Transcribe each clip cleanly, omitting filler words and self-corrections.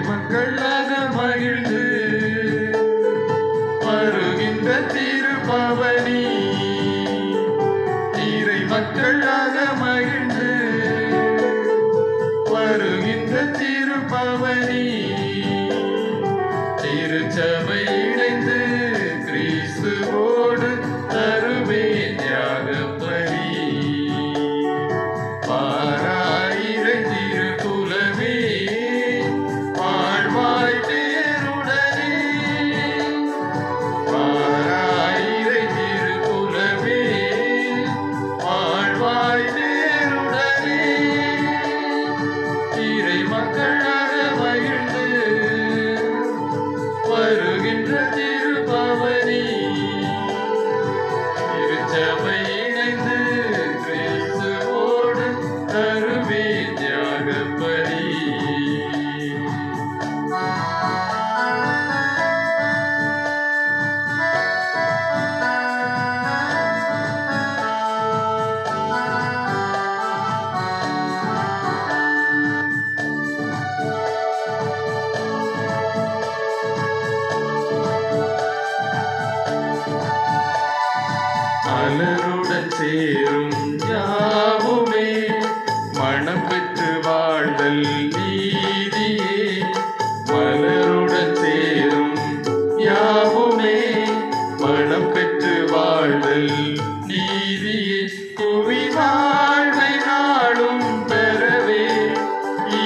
மக்களாக மகிழ்ந்து வருகின்ற திருப்பவனி, இறை மக்களாக மகிழ்ந்து வருகின்ற திருப்பவனி, திருச்சபை இணைந்து கிறிஸ்துவோடு தருவே தியாகப்பலி. பாராயிரை திருக்குலமே வாழ்வாய் பேருடனே, பாராயிரை திருக்குலமே வாழ்வாய் பேருடனே, இறை மக்களாக மகிழ்ந்து வருகின்ற திருப்பவனி, திருச்சபை இணைந்து கிறிஸ்துவோடு தருவே தியாகப்பலி. மலருடன் சேரும் யாவுமே மனம் பெற்று வாழ்தல் நீதியே, மலருடன் சேரும் யாவுமே மனம் பெற்று வாழ்தல் நீதியே, புவி வாழ்வை நாளும் பெறவே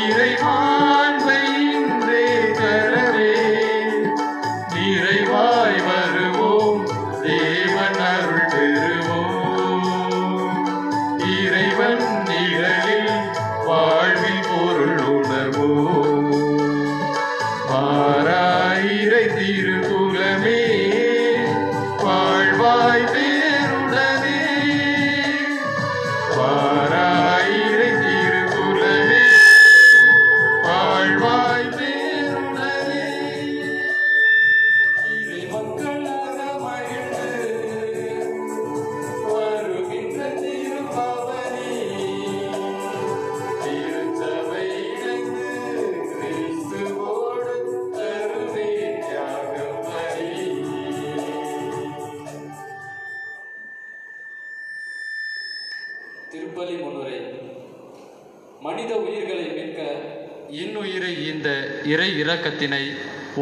இறை வாழ்வை இன்றே தரவே, நிறைவாய் வருவோம் தேவன் அருள் பெறுவோம், இறைவன் நிழலில் வாழ்வில் பொருள் உணர்வோம். பாராயிரை திருக்குலமே வாழ்வாய் பேருடனே, பாராயிரை திருக்குலமே வாழ்வாய் பேருடனே, இறை மக்களாக மகிழ்ந்து வருகின்ற திருப்பவனி, திருச்சபை இணைந்து கிறிஸ்துவோடு தருவே தியாகப்பலி. திருப்பலி முன்னுரை. மனித உயிர்களை மீட்க இன்னுயிரை ஈந்த இறை இரக்கத்தினை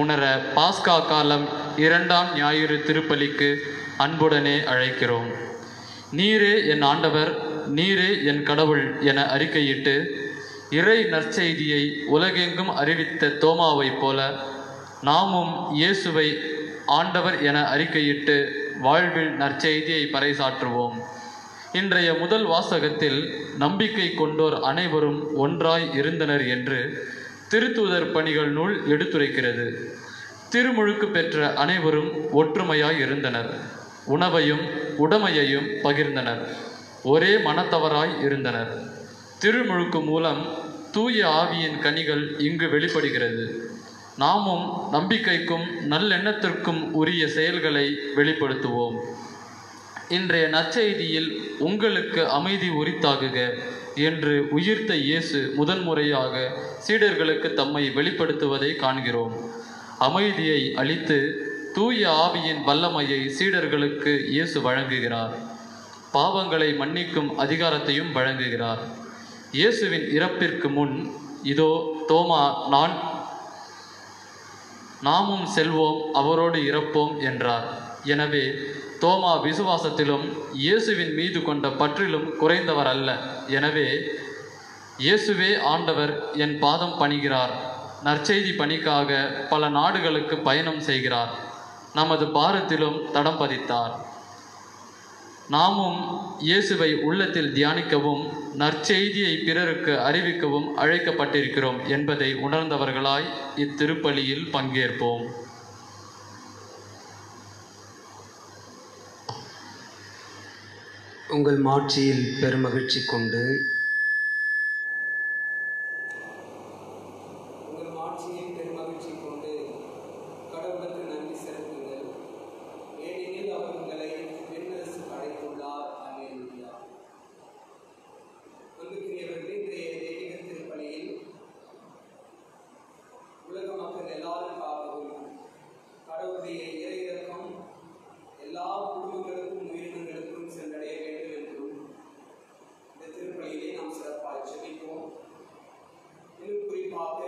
உணர பாஸ்கா காலம் 2ஆம் ஞாயிறு திருப்பலிக்கு அன்புடனே அழைக்கிறோம். நீரே என் ஆண்டவர், நீரே என் கடவுள் என அறிக்கையிட்டு இறை நற்செய்தியை உலகெங்கும் அறிவித்த தோமாவைப் போல நாமும் இயேசுவை ஆண்டவர் என அறிக்கையிட்டு வாழ்வில் நற்செய்தியை பறைசாற்றுவோம். இன்றைய முதல் வாசகத்தில் நம்பிக்கை கொண்டோர் அனைவரும் ஒன்றாய் இருந்தனர் என்று திருத்தூதர் பணிகள் நூல் எடுத்துரைக்கிறது. திருமுழுக்கு பெற்ற அனைவரும் ஒற்றுமையாய் இருந்தனர். உணவையும் உடைமையையும் பகிர்ந்தனர். ஒரே மனத்தவராய் இருந்தனர். திருமுழுக்கு மூலம் தூய ஆவியின் கனிகள் இங்கு வெளிப்படுகிறது. நாமும் நம்பிக்கைக்கும் நல்லெண்ணத்திற்கும் உரிய செயல்களை வெளிப்படுத்துவோம். இன்றைய நற்செய்தியில் உங்களுக்கு அமைதி உரித்தாகுக என்று உயிர்த்த இயேசு முதன்முறையாக சீடர்களுக்கு தம்மை வெளிப்படுத்துவதை காண்கிறோம். அமைதியை அளித்து தூய ஆவியின் வல்லமையை சீடர்களுக்கு இயேசு வழங்குகிறார். பாவங்களை மன்னிக்கும் அதிகாரத்தையும் வழங்குகிறார். இயேசுவின் இறப்பிற்கு முன் இதோ தோமா நாமும் செல்வோம், அவரோடு இறப்போம் என்றார். எனவே தோமா விசுவாசத்திலும் இயேசுவின் மீது கொண்ட பற்றிலும் குறைந்தவர் அல்ல. எனவே இயேசுவே ஆண்டவர் என் பாதம் பணிகிறார், நற்செய்தி பணிக்காக பல நாடுகளுக்கு பயணம் செய்கிறார், நமது பாரத்திலும் தடம் பதித்தார். நாமும் இயேசுவை உள்ளத்தில் தியானிக்கவும் நற்செய்தியை பிறருக்கு அறிவிக்கவும் அழைக்கப்பட்டிருக்கிறோம் என்பதை உணர்ந்தவர்களாய் இத்திருப்பலியில் பங்கேற்போம். உங்கள் மாட்சியில் பெருமகிழ்ச்சி கொண்டு கடவுளுக்கு நன்றி செலுத்துங்கள். ஏனெனில் அவர் உங்களை விண்ணரசுக்கு அழைத்துள்ளார். அல்லேலூயா. அன்புக்குரியவர்களே, இன்றைய தெய்வீக திருப்பலியில் உலக மக்கள் எல்லாருக்காகவும் கடவுளுடைய இறையிறக்கம் எல்லா குடும்பங்களுக்கும் உயிரினங்களுக்கும் சென்றடைய வேண்டும் என்றும் இந்த திருப்பலியிலே நாம் சிறப்பாக ஜெபிப்போம். இன்னும் குறிப்பாக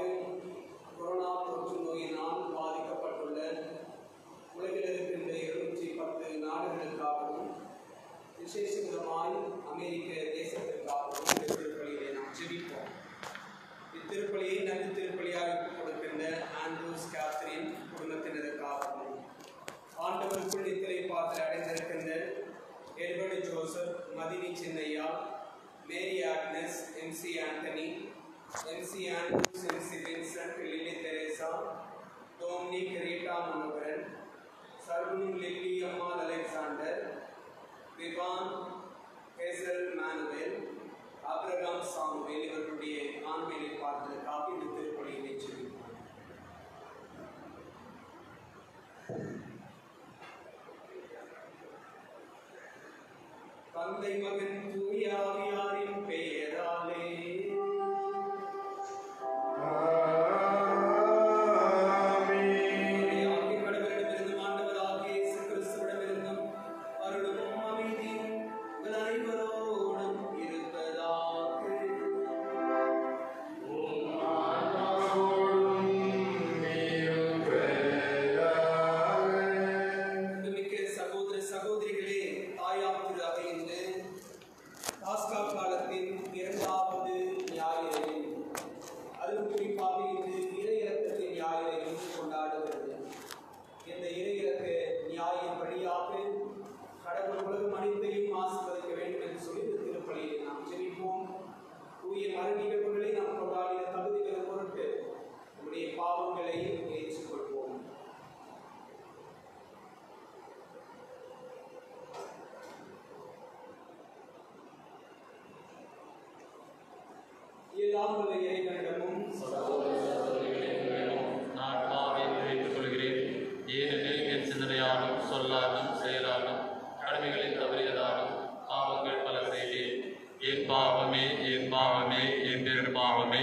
கொரோனா தொற்று நோயினால் பாதிக்கப்பட்டுள்ள உலகில் இருக்கின்ற 210 நாடுகளுக்காகவும் விசேஷமாய் அமெரிக்க தேசத்திற்காகவும் இந்த திருப்பலியை நாம் ஜெபிப்போம். இத்திருப்பலியை நல்ல திருப்பலியாக கொடுக்கின்ற ஆண்ட்ரூஸ் கேத்ரின் குடும்பத்தினருக்காகவும், ஆண்டவருக்குள் நித்திரை பாத்திர அடைந்திருக்கின்ற Edward Joseph, Madhini Chinnaiah, Mary Agnes, M C Antony, M C Andrews, M C Vincent, Lily Teresa, Dominic, Rita Manoharan, சர்வனும் Lily, Ammal Alexander, Vivaan, Hazel Manuel, Abraham Samuel இவர்களுடைய ஆண்மையை பார்ப்பதற்காக இந்த திருப்பலியை ஜெபிப்போம். தந்தை மகன் தூய ஆவியாரின் பெயராலே நான் பாவியை நினைத்துக் கொள்கிறேன். ஏனெனில் என் சிந்தனையாலும் சொல்லாலும் செயலாலும் கடமைகளில் தவறியதாலும் பாவங்கள் பல செய்தேன். என் பாவமே, என் பாவமே, என் பெரும் பாவமே.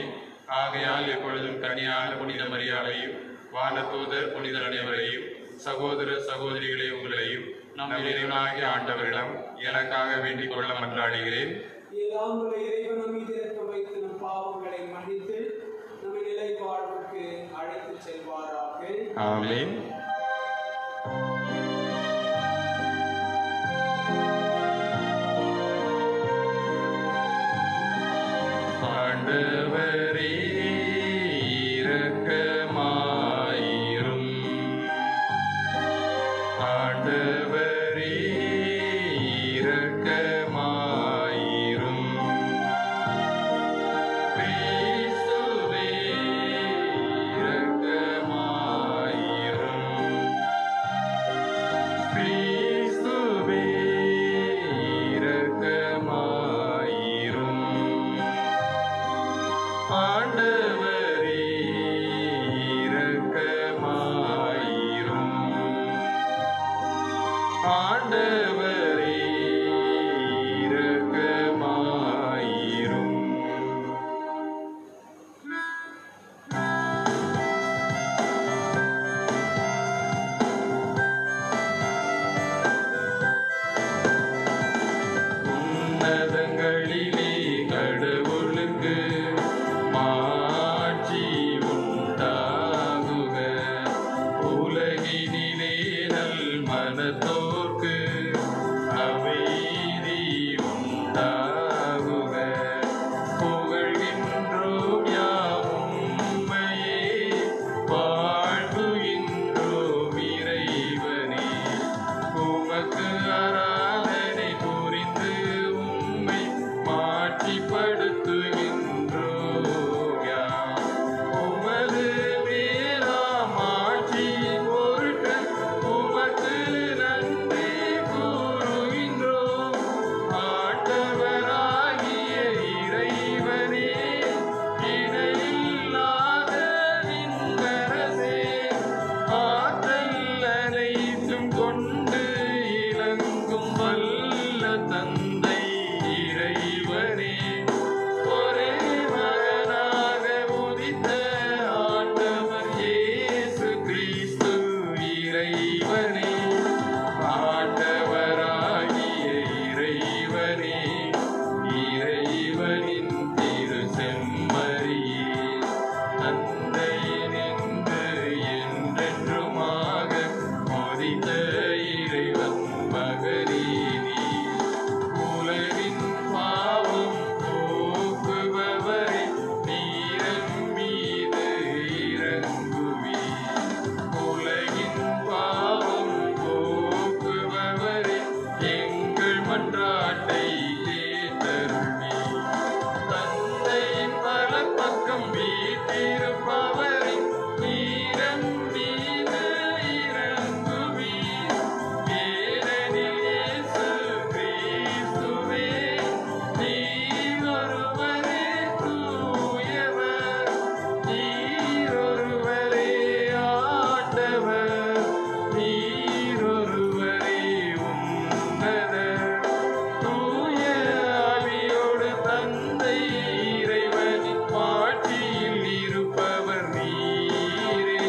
ஆகையால் எப்பொழுதும் கன்னியான புனித மரியாதையும் வானதூதர் புனிதர் அனைவரையும் சகோதர சகோதரிகளை உங்களையும் நம் இறைவனாகிய ஆண்டவரிடம் எனக்காக வேண்டிக் கொள்ள மன்றாடுகிறேன். பாவங்களை மன்னித்து நம்மை நிலை வாழ்வுக்கு அழைத்து செல்வாராக. ஆமென். ஆண்டவரே இரக்கமாயிரும். ஆண்டவரே இரக்கமாயிரும். கிறிஸ்துவே இரக்கமாயிரும். கிறிஸ்துவே இரக்கமாயிரும். ஆண்டவரே இரக்கமாயிரும். ஆண்டவரே இரக்கமாயிரும். உன்னதங்களிலே கடவுளுக்கு மாட்சி உண்டாகுக. உலகினிலே நல் மனத்தோர்க்கு அமைதி உண்டாகுக. புகழ்கின்றோம் யாம் உம்மையே, வாழ்த்துகின்றோம் இறைவனே. உமக்கு ஆராதனை புரிந்து உம்மை மாட்சிப்படுத்துகின்றோம் யாம். உமது மேலாம் ஆட்சி பொருட்டு உமக்கு நன்றி நேசித்த இறைவன் மகனே நீ. உலகின் பாவம் போக்குபவரே நீரன் மீது இறங்குவீர். உலகின் பாவம் போக்குபவரே எங்கள் மன்றாட்டை கேட்டருள்வீர். தந்தையின் வலப்பக்கம் வீற்றிருப்பவரே நீரன் மீது இறங்குவீர். ஏனெனில் இயேசு கிறிஸ்துவே நீர் ஒருவரே தூயவர், நீர் ஒருவரே ஆண்டவர், நீர் ஒருவரே உன்னதர். தூய ஆவியோடு தந்தை இறைவனின் மாட்சியில் இருப்பவர் நீரே.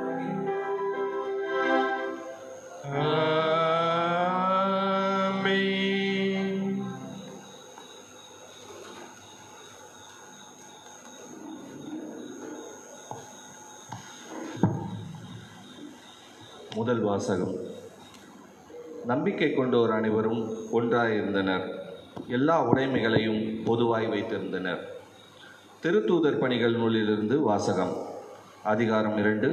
ஆமென். ஆமென். முதல் வாசகம். நம்பிக்கை கொண்டோர் அனைவரும் ஒன்றாயிருந்தனர். எல்லா உடைமைகளையும் பொதுவாய் வைத்திருந்தனர். திருத்தூதர் பணிகள் நூலிலிருந்து வாசகம். அதிகாரம் 2,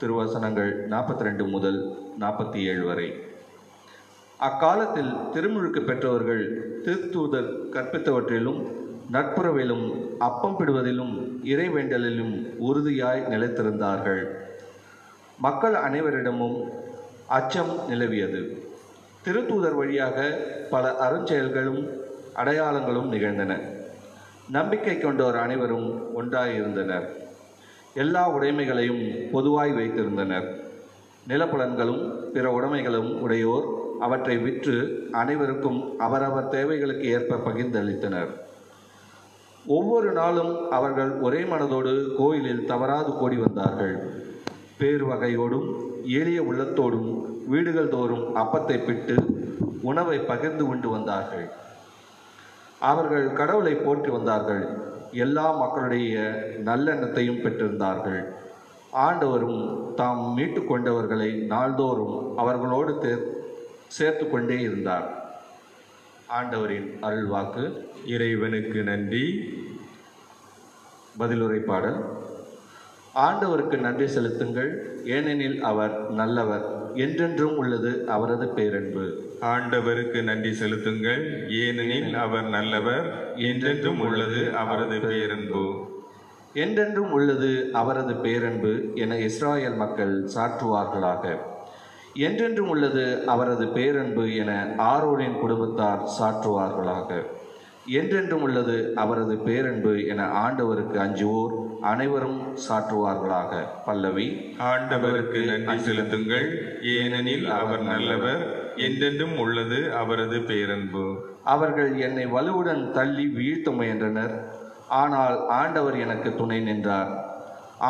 திருவசனங்கள் 42 முதல் 47 வரை. அக்காலத்தில் திருமுழுக்கு பெற்றவர்கள் திருத்தூதர் கற்பித்தவற்றிலும் நட்புறவிலும் அப்பம் பிடுவதிலும் இறைவேண்டலிலும் உறுதியாய் நிலைத்திருந்தார்கள். மக்கள் அனைவரிடமும் அச்சம் நிலவியது. திருத்தூதர் வழியாக பல அருஞ்செயல்களும் அடையாளங்களும் நிகழ்ந்தன. நம்பிக்கை கொண்டோர் அனைவரும் ஒன்றாயிருந்தனர். எல்லா உடைமைகளையும் பொதுவாய் வைத்திருந்தனர். நிலப்புலன்களும் பிற உடைமைகளும் உடையோர் அவற்றை விற்று அனைவருக்கும் அவரவர் தேவைகளுக்கு ஏற்ப பகிர்ந்தளித்தனர். ஒவ்வொரு நாளும் அவர்கள் ஒரே மனதோடு கோயிலில் தவறாது கூடி வந்தார்கள். பேறு வகையோடும் எளிய உள்ளத்தோடும் வீடுகள் தோறும் அப்பத்தை பிட்டு உணவை பகிர்ந்து உண்டு வந்தார்கள். அவர்கள் கடவுளை போற்றி வந்தார்கள். எல்லா மக்களுடைய நல்லெண்ணத்தையும் பெற்றிருந்தார்கள். ஆண்டவரும் தாம் மீட்டு கொண்டவர்களை நாள்தோறும் அவர்களோடு சேர்த்து கொண்டே இருந்தார். ஆண்டவரின் அருள்வாக்கு. இறைவனுக்கு நன்றி. பதிலுரை பாடல். ஆண்டவருக்கு நன்றி செலுத்துங்கள், ஏனெனில் அவர் நல்லவர், என்றென்றும் உள்ளது அவரது பேரன்பு. ஆண்டவருக்கு நன்றி செலுத்துங்கள், ஏனெனில் அவர் நல்லவர், என்றென்றும் உள்ளது அவரது பேரன்பு. என்றென்றும் உள்ளது அவரது பேரன்பு என இஸ்ராயல் மக்கள் சாற்றுவார்களாக. என்றென்றும் உள்ளது அவரது பேரன்பு என ஆரோனின் குடும்பத்தார் சாற்றுவார்களாக. என்றென்றும் உள்ளது அவரது பேரன்பு என ஆண்டவருக்கு அஞ்சுவோர் அனைவரும் சாற்றுவார்களாக. பல்லவி. ஆண்டவருக்கு நன்றி செலுத்துங்கள், ஏனெனில் அவர் நல்லவர், என்றென்றும் உள்ளது அவரது பேரன்பு. அவர்கள் என்னை வலுவுடன் தள்ளி வீழ்த்த முயன்றனர், ஆனால் ஆண்டவர் எனக்கு துணை நின்றார்.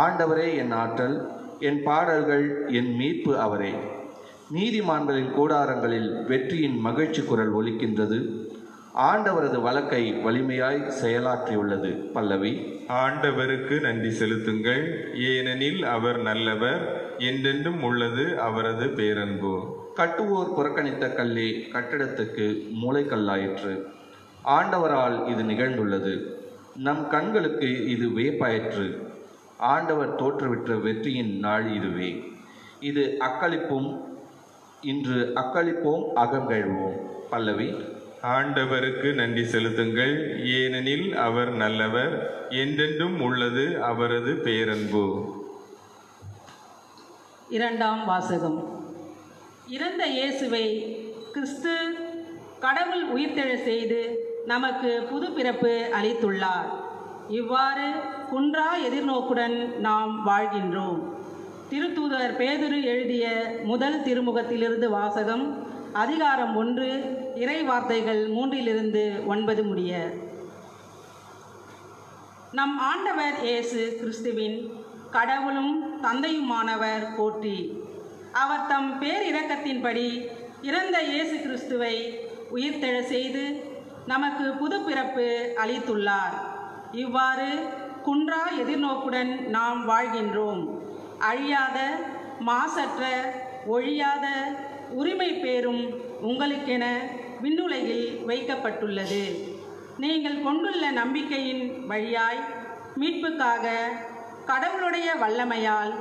ஆண்டவரே என் ஆற்றல், என் பாடல்கள், என் மீட்பு அவரே. நீதிமான்களின் கூடாரங்களில் வெற்றியின் மகிழ்ச்சி குரல் ஒலிக்கின்றது. ஆண்டவரது வழக்கை வலிமையாய் செயலாற்றியுள்ளது. பல்லவி. ஆண்டவருக்கு நன்றி செலுத்துங்கள், ஏனெனில் அவர் நல்லவர், என்றென்றும் உள்ளது அவரது பேரன்பு. கட்டுவோர் புறக்கணித்த கல்லே கட்டிடத்துக்கு மூளைக்கல்லாயிற்று. ஆண்டவரால் இது நிகழ்ந்துள்ளது. நம் கண்களுக்கு இது வியப்பாயிற்று. ஆண்டவர் தோற்றுவிட்ட வெற்றியின் நாள் இதுவே. இன்று அக்களிப்போம், அகங்கழுவோம். பல்லவி. ஆண்டவருக்கு நன்றி செலுத்துங்கள், ஏனெனில் அவர் நல்லவர், என்றென்றும் உள்ளது அவரது பேரன்பு. இரண்டாம் வாசகம். இறந்த இயேசுவை கிறிஸ்து கடவுள் உயிர்த்தெழச் செய்து நமக்கு புது பிறப்பு அளித்துள்ளார். இவ்வாறு குன்றா எதிர்நோக்குடன் நாம் வாழ்கின்றோம். திருத்தூதர் பேதுரு எழுதிய முதல் திருமுகத்திலிருந்து வாசகம். அதிகாரம் 1, இறை வார்த்தைகள் 3-9 முடிய. நம் ஆண்டவர் இயேசு கிறிஸ்துவின் கடவுளும் தந்தையுமானவர் போற்றி. அவர் தம் பேரிரக்கத்தின்படி இறந்த இயேசு கிறிஸ்துவை உயிர்த்தெழச் செய்து நமக்கு புது பிறப்பு அளித்துள்ளார். இவ்வாறு குன்றா எதிர்நோக்குடன் நாம் வாழ்கின்றோம். அழியாத, மாசற்ற, ஒழியாத உரிமை பேரும் உங்களுக்கென விண்ணுலகில் வைக்கப்பட்டுள்ளது. நீங்கள் கொண்டுள்ள நம்பிக்கையின் வழியாய் மீட்புக்காக கடவுளுடைய வல்லமையால்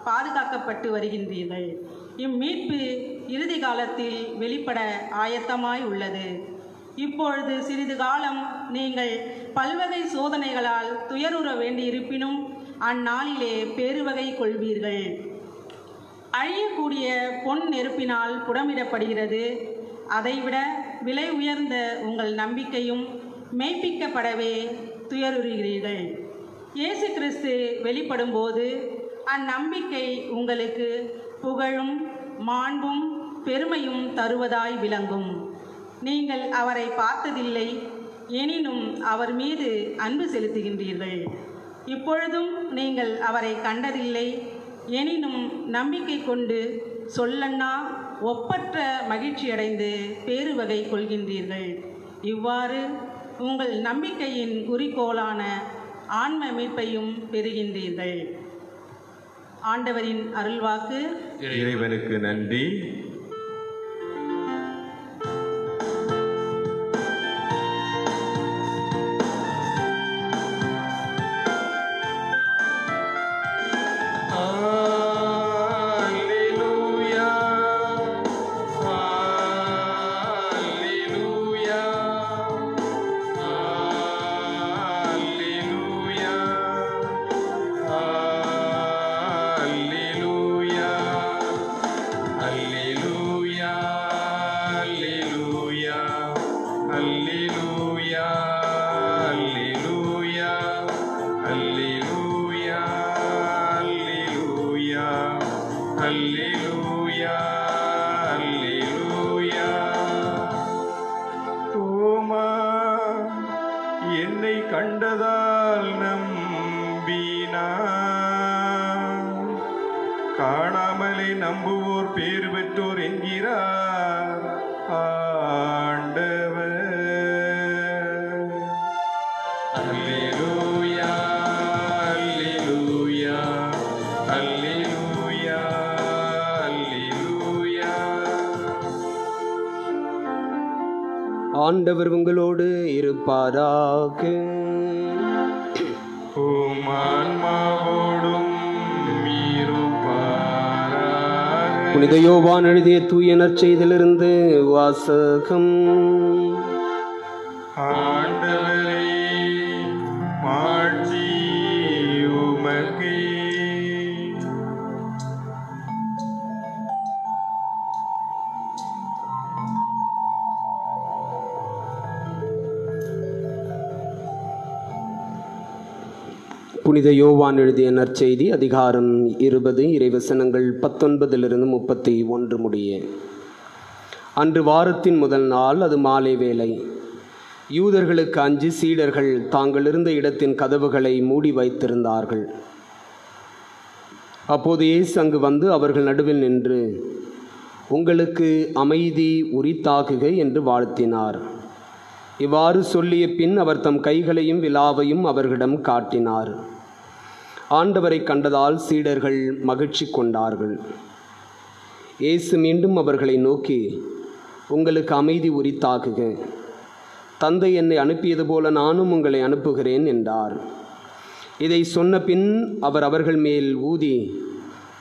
பாதுகாக்கப்பட்டு வருகின்றீர்கள். இம்மீட்பு இறுதி காலத்தில் வெளிப்பட ஆயத்தமாய் உள்ளது. இப்பொழுது சிறிது காலம் நீங்கள் பல்வகை சோதனைகளால் துயருற வேண்டியிருப்பினும் அந்நாளிலே பேருவகை கொள்வீர்கள். அழியக்கூடிய பொன் நெருப்பினால் புடமிடப்படுகிறது. அதைவிட விலை உயர்ந்த உங்கள் நம்பிக்கையும் மெய்ப்பிக்கப்படவே துயருறுகிறீர்கள். இயேசு கிறிஸ்து வெளிப்படும்போது அந்நம்பிக்கை உங்களுக்கு புகழும் மாண்பும் பெருமையும் தருவதாய் விளங்கும். நீங்கள் அவரை பார்த்ததில்லை, எனினும் அவர் மீது அன்பு செலுத்துகின்றீர்கள். இப்பொழுதும் நீங்கள் அவரை கண்டதில்லை, எனினும் நம்பிக்கை கொண்டு சொல்லன்னா ஒப்பற்ற மகிழ்ச்சியடைந்து பேருவகை கொள்கின்றீர்கள். இவ்வாறு உங்கள் நம்பிக்கையின் குறிக்கோளான ஆன்ம மீட்பையும் பெறுகின்றீர்கள். ஆண்டவரின் அருள்வாக்கு. இறைவனுக்கு நன்றி. என்னை கண்டதால் நம்பினார், காணாமலே நம்புவோர் பேறு பெற்றோர் என்கிறார் ஆண்டவர். அல்லேலூயா, அல்லேலூயா, அல்லேலூயா, அல்லேலூயா. ஆண்டவர் உங்களோடு இருப்பாராக. உம் ஆன்மாவோடும் இருப்பாராக. புனித யோவான் எழுதிய தூய நற்செய்தியிலிருந்து வாசகம். ஆண்டவரே, மாட்சி உமக்கே. புனித யோவான் எழுதிய நற்செய்தி அதிகாரம் 20 இறைவசனங்கள் 19-31 முடிய. அன்று வாரத்தின் முதல் நாள், அது மாலை வேளை. யூதர்களுக்கு அஞ்சி சீடர்கள் தாங்கள் இருந்த இடத்தின் கதவுகளை மூடி வைத்திருந்தார்கள். அப்போது இயேசு அங்கு வந்து அவர்கள் நடுவில் நின்று, உங்களுக்கு அமைதி உரித்தாகுக என்று வாழ்த்தினார். இவ்வாறு சொல்லிய பின் அவர் தம் கைகளையும் விலாவையும் அவர்களிடம் காட்டினார். ஆண்டவரை கண்டதால் சீடர்கள் மகிழ்ச்சி கொண்டார்கள். இயேசு மீண்டும் அவர்களை நோக்கி, உங்களுக்கு அமைதி உரித்தாகுக. தந்தை என்னை அனுப்பியது போல நானும் உங்களை அனுப்புகிறேன் என்றார். இதை சொன்ன பின் அவர் அவர்கள் மேல் ஊதி,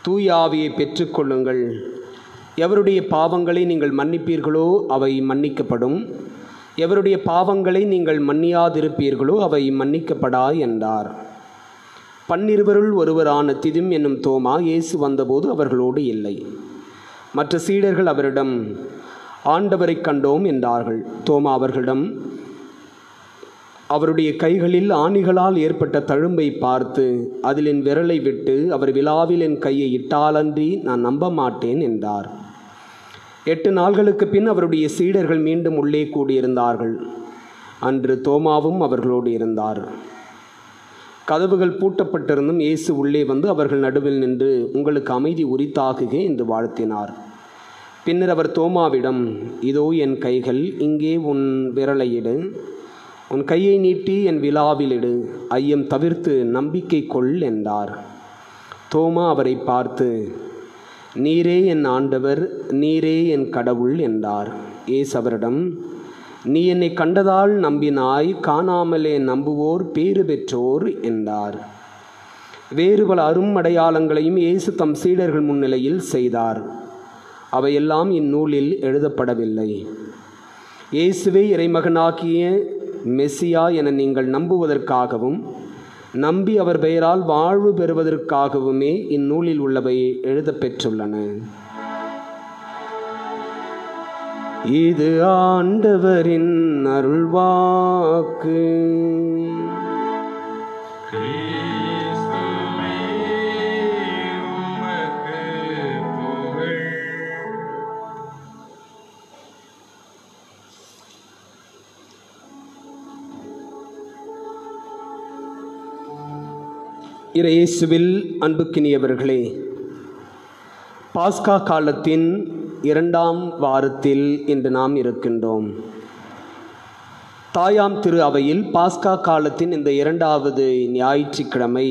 தூய ஆவியை பெற்றுக்கொள்ளுங்கள். எவருடைய பாவங்களை நீங்கள் மன்னிப்பீர்களோ அவை மன்னிக்கப்படும், எவருடைய பாவங்களை நீங்கள் மன்னியாதிருப்பீர்களோ அவை மன்னிக்கப்படா என்றார். 12 ஒருவரான திதும் என்னும் தோமா இயேசு வந்தபோது அவர்களோடு இல்லை. மற்ற சீடர்கள் அவரிடம் ஆண்டவரை கண்டோம் என்றார்கள். தோமா அவர்களிடம் அவருடைய கைகளில் ஆணிகளால் ஏற்பட்ட தழும்பை பார்த்து அதில் என் விரலை விட்டு அவர் விலாவில் என் கையை இட்டாலன்றி நான் நம்ப மாட்டேன் என்றார். 8 நாள்களுக்கு பின் அவருடைய சீடர்கள் மீண்டும் உள்ளே கூடியிருந்தார்கள். அன்று தோமாவும் அவர்களோடு இருந்தார். கதவுகள் பூட்டப்பட்டிருந்தும் இயேசு உள்ளே வந்து அவர்கள் நடுவில் நின்று உங்களுக்கு அமைதி உரித்தாகுக என்று வாழ்த்தினார். பின்னர் அவர் தோமாவிடம், இதோ என் கைகள், இங்கே உன் விரலையிடு, உன் கையை நீட்டி என் விலாவிலிடு, ஐயம் தவிர்த்து நம்பிக்கை கொள் என்றார். தோமா அவரை பார்த்து, நீரே என் ஆண்டவர், நீரே என் கடவுள் என்றார். இயேசு அவரிடம், நீ என்னை கண்டதால் நம்பினாய், காணாமலே நம்புவோர் பேறு பெற்றோர் என்றார். வேறு பல அரும் அடையாளங்களையும் இயேசு தம் சீடர்கள் முன்னிலையில் செய்தார். அவையெல்லாம் இந்நூலில் எழுதப்படவில்லை. இயேசுவே இறைமகனாகிய மெசியா என நீங்கள் நம்புவதற்காகவும் நம்பி அவர் பெயரால் வாழ்வு பெறுவதற்காகவுமே இந்நூலில் உள்ளவை எழுதப்பெற்றுள்ளன. இது ஆண்டவரின் அருள்வாக்கு. கிறிஸ்துவே உமக்கு புகழ். இயேசுவில் அன்புக்கினியவர்களே, பாஸ்கா காலத்தின் 2ஆம் வாரத்தில் இன்று நாம் இருக்கின்றோம். தாயாம் திரு அவையில் பாஸ்கா காலத்தின் இந்த 2வது ஞாயிற்றுக்கிழமை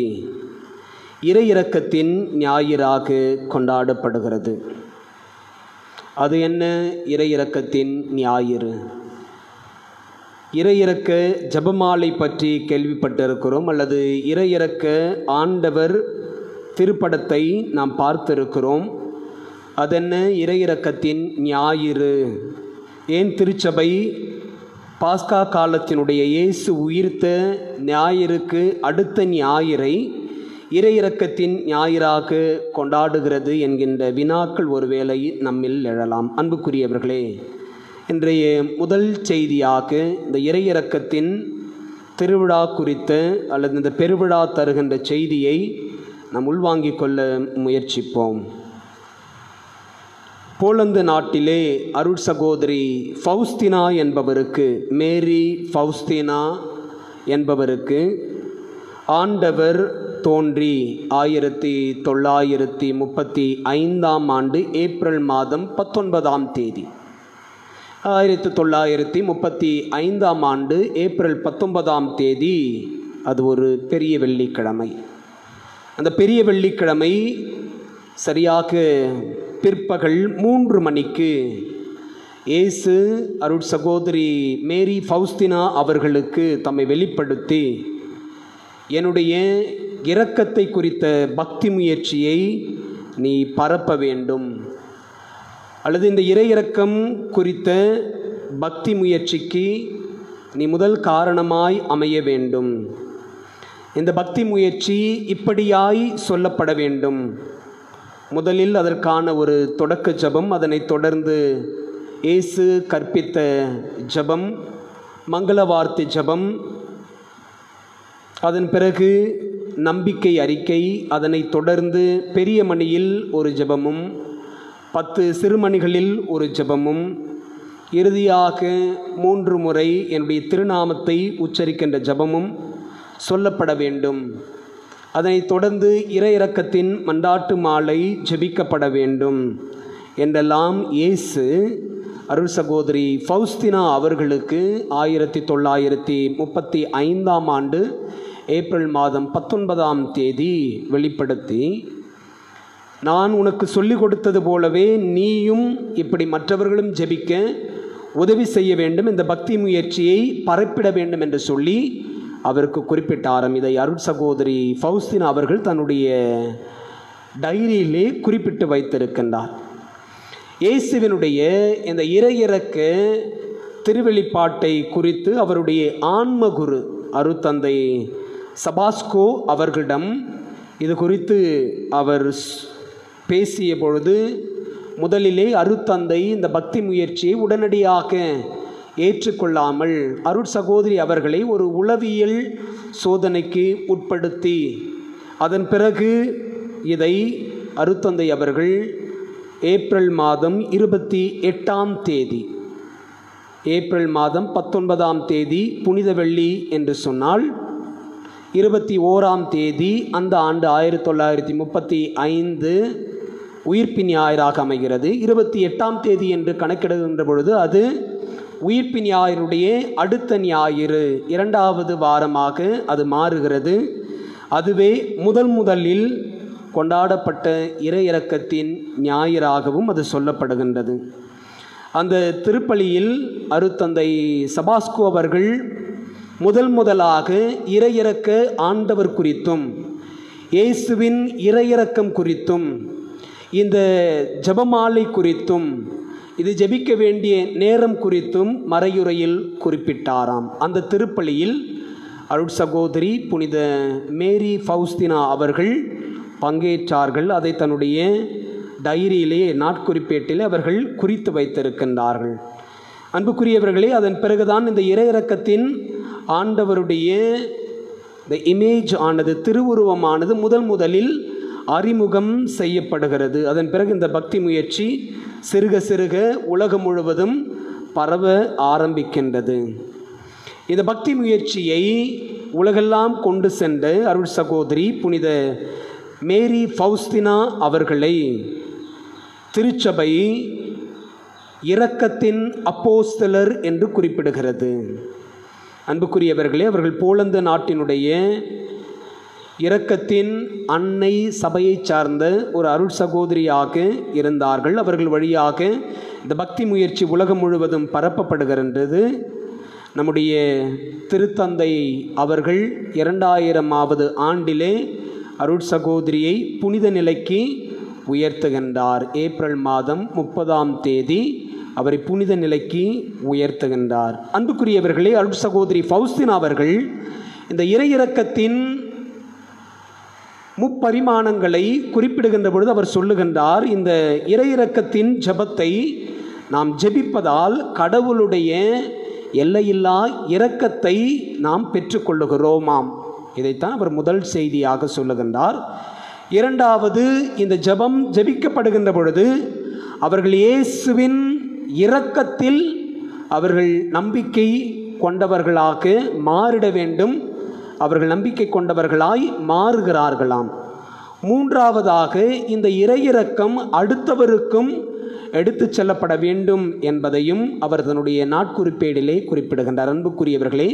இறை இரக்கத்தின் ஞாயிறாக கொண்டாடப்படுகிறது. அது என்ன இறை இரக்கத்தின் ஞாயிறு? இறை இரக்க ஜெபமாலை பற்றி கேள்விப்பட்டிருக்கிறோம், அல்லது இறை இரக்க ஆண்டவர் திருப்படத்தை நாம் பார்த்திருக்கிறோம். அதென்ன இறை இரக்கத்தின் ஞாயிறு? ஏன் திருச்சபை பாஸ்கா காலத்தினுடைய இயேசு உயிர்த்த ஞாயிறுக்கு அடுத்த ஞாயிறை இறை இரக்கத்தின் ஞாயிறாக கொண்டாடுகிறது என்கின்ற வினாக்கள் ஒருவேளை நம்மில் எழலாம். அன்புக்குரியவர்களே, இன்றைய முதல் செய்தியாக இந்த இறை இரக்கத்தின் திருவிழா குறித்த அல்லது இந்த பெருவிழா தருகின்ற செய்தியை நாம் உள்வாங்கிக் கொள்ள முயற்சிப்போம். போலந்து நாட்டிலே அருட் சகோதரி ஃபவுஸ்தினா என்பவருக்கு, மேரி ஃபவுஸ்தினா என்பவருக்கு ஆண்டவர் தோன்றி 1935ஆம் ஆண்டு ஏப்ரல் மாதம் 19ஆம் தேதி 1935ஆம் ஆண்டு ஏப்ரல் 19ஆம் தேதி அது ஒரு பெரிய வெள்ளிக்கிழமை. அந்த பெரிய வெள்ளிக்கிழமை சரியாக பிற்பகல் 3 மணிக்கு இயேசு அருட் சகோதரி மேரி ஃபவுஸ்தினா அவர்களுக்கு தம்மை வெளிப்படுத்தி, என்னுடைய இரக்கத்தை குறித்த பக்தி முயற்சியை நீ பரப்ப வேண்டும், அல்லது இந்த இறை இரக்கம் குறித்த பக்தி முயற்சிக்கு நீ முதல் காரணமாய் அமைய வேண்டும். இந்த பக்தி முயற்சி இப்படியாய் சொல்லப்பட வேண்டும். முதலில் அதற்கான ஒரு தொடக்க ஜெபம், அதனைத் தொடர்ந்து இயேசு கற்பித்த ஜெபம், மங்கள வார்த்தை ஜெபம், அதன் பிறகு நம்பிக்கை அறிக்கை, அதனைத் தொடர்ந்து பெரிய மணியில் ஒரு ஜெபமும் 10 சிறுமணிகளில் ஒரு ஜெபமும், இறுதியாக 3 முறை என்னுடைய திருநாமத்தை உச்சரிக்கின்ற ஜெபமும் சொல்லப்பட வேண்டும். அதனைத் தொடர்ந்து இறை இரக்கத்தின் மன்றாட்டு மாலை ஜெபிக்கப்பட வேண்டும் என்றெல்லாம் இயேசு அருள் சகோதரி ஃபவுஸ்தினா அவர்களுக்கு 1935ஆம் ஆண்டு ஏப்ரல் மாதம் 19ஆம் தேதி வெளிப்படுத்தி, நான் உனக்கு சொல்லிக் கொடுத்தது போலவே நீயும் இப்படி மற்றவர்களும் ஜெபிக்க உதவி செய்ய வேண்டும், இந்த பக்தி முயற்சியை பரப்பிட வேண்டும் என்று சொல்லி அவருக்கு குறிப்பிட்டாராம். இதை அருட் சகோதரி ஃபவுஸ்தினா அவர்கள் தன்னுடைய டைரியிலே குறிப்பிட்டு வைத்திருக்கின்றார். இயேசுவினுடைய இந்த இறை இரக்க திருவெளிப்பாட்டை குறித்து அவருடைய ஆன்மகுரு அருத்தந்தை சபாஸ்கோ அவர்களிடம் இது குறித்து அவர் பேசிய பொழுது, முதலிலே அருத்தந்தை இந்த பக்தி முயற்சியை உடனடியாக ஏற்றுக்கொள்ளாமல் அருட்சகோதரி அவர்களை ஒரு உளவியல் சோதனைக்கு உட்படுத்தி, அதன் பிறகு இதை அருத்தந்தை அவர்கள் ஏப்ரல் மாதம் 28ஆம் தேதி, ஏப்ரல் மாதம் 19ஆம் தேதி புனித வெள்ளி என்று சொன்னால் 21ஆம் தேதி அந்த ஆண்டு 1935 உயிர்ப்பு ஞாயிறாக அமைகிறது. 28ஆம் தேதி என்று கணக்கிடுகின்ற பொழுது அது உயிர்ப்பு ஞாயிறுடைய அடுத்த ஞாயிறு 2வது வாரமாக அது மாறுகிறது. அதுவே முதலில் கொண்டாடப்பட்ட இறையிறக்கத்தின் ஞாயிறாகவும் அது சொல்லப்படுகின்றது. அந்த திருப்பலியில் அருத்தந்தை சபாஸ்கோ அவர்கள் முதலாக இறையிறக்க ஆண்டவர் குறித்தும் இயேசுவின் இறையிறக்கம் குறித்தும் இந்த ஜெபமாலை குறித்தும் இது ஜெபிக்க வேண்டிய நேரம் குறித்தும் மறையுரையில் குறிப்பிட்டாராம். அந்த திருப்பலியில் அருட்சகோதரி புனித மேரி ஃபவுஸ்தினா அவர்கள் பங்கேற்றார்கள். அதை தன்னுடைய டைரியிலே நாட்குறிப்பேட்டிலே அவர்கள் குறித்து வைத்திருக்கின்றார்கள். அன்புக்குரியவர்களே, அதன் பிறகுதான் இந்த இறையிறக்கத்தின் ஆண்டவருடைய இந்த இமேஜ் ஆனது, திருவுருவமானது முதலில் அறிமுகம் செய்யப்படுகிறது. அதன் பிறகு இந்த பக்தி முயற்சி சிறுக உலகம் முழுவதும் பரவ ஆரம்பிக்கின்றது. இந்த பக்தி முயற்சியை உலகெல்லாம் கொண்டு சென்ற அருள் சகோதரி புனித மேரி ஃபவுஸ்தினா அவர்களை திருச்சபை இரக்கத்தின் அப்போஸ்தலர் என்று குறிப்பிடுகிறது. அன்புக்குரியவர்களே, அவர்கள் போலந்து நாட்டினுடைய இரக்கத்தின் அன்னை சபையை சார்ந்த ஒரு அருள் சகோதரியாக இருந்தார்கள். அவர்கள் வழியாக இந்த பக்தி முயற்சி உலகம் முழுவதும் பரப்பப்படுகின்றது. நம்முடைய திருத்தந்தை அவர்கள் 2000வது ஆண்டிலே அருள் சகோதரியை புனித நிலைக்கு உயர்த்துகின்றார். ஏப்ரல் மாதம் 30ஆம் தேதி அவரை புனித நிலைக்கு உயர்த்துகின்றார். அன்புக்குரியவர்களே, அருள் சகோதரி ஃபவுஸ்தினா அவர்கள் இந்த இறையிறக்கத்தின் முப்பரிமாணங்களை குறிப்பிடுகின்ற பொழுது அவர் சொல்லுகின்றார், இந்த இறையிறக்கத்தின் ஜெபத்தை நாம் ஜெபிப்பதால் கடவுளுடைய எல்லையில்லா இரக்கத்தை நாம் பெற்றுக்கொள்ளுகிறோமாம். இதைத்தான் அவர் முதல் செய்தியாக சொல்லுகின்றார். இரண்டாவது, இந்த ஜெபம் ஜெபிக்கப்படுகின்ற பொழுது அவர்கள் இயேசுவின் இரக்கத்தில் அவர்கள் நம்பிக்கை கொண்டவர்களாக மாறிட வேண்டும். அவர்கள் நம்பிக்கை கொண்டவர்களாய் மாறுகிறார்களாம். மூன்றாவதாக, இந்த இறையிறக்கம் அடுத்தவருக்கும் எடுத்து செல்லப்பட வேண்டும் என்பதையும் அவர் தன்னுடைய நாட்குறிப்பேடிலே குறிப்பிடுகின்றார். அன்புக்குரியவர்களே,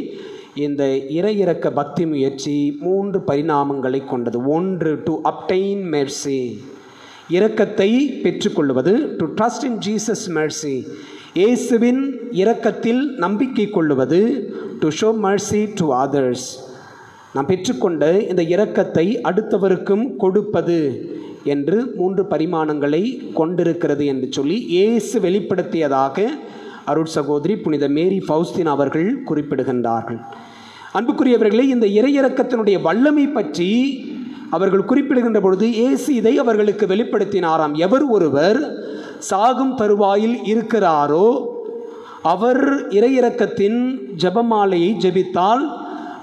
இந்த இறையிறக்க பக்தி முயற்சி 3 பரிணாமங்களை கொண்டது. ஒன்று, டு அப்டைன் மெர்சி, இரக்கத்தை பெற்றுக்கொள்வது. To trust in Jesus mercy, இயேசுவின் இரக்கத்தில் நம்பிக்கை கொள்ளுவது. To show mercy to others, நாம் பெற்றுக்கொண்ட இந்த இரக்கத்தை அடுத்தவருக்கும் கொடுப்பது என்று 3 பரிமாணங்களை கொண்டிருக்கிறது என்று சொல்லி இயேசு வெளிப்படுத்தியதாக அருள் சகோதரி புனித மேரி ஃபவுஸ்தினா அவர்கள் குறிப்பிடுகின்றார்கள். அன்புக்குரியவர்களே, இந்த இறையிறக்கத்தினுடைய வல்லமை பற்றி அவர்கள் குறிப்பிடுகின்ற பொழுது இயேசு இதை அவர்களுக்கு வெளிப்படுத்தினாராம். எவர் ஒருவர் சாகும் தருவாயில் இருக்கிறாரோ அவர் இறையிறக்கத்தின் ஜெபமாலையை ஜெபித்தால்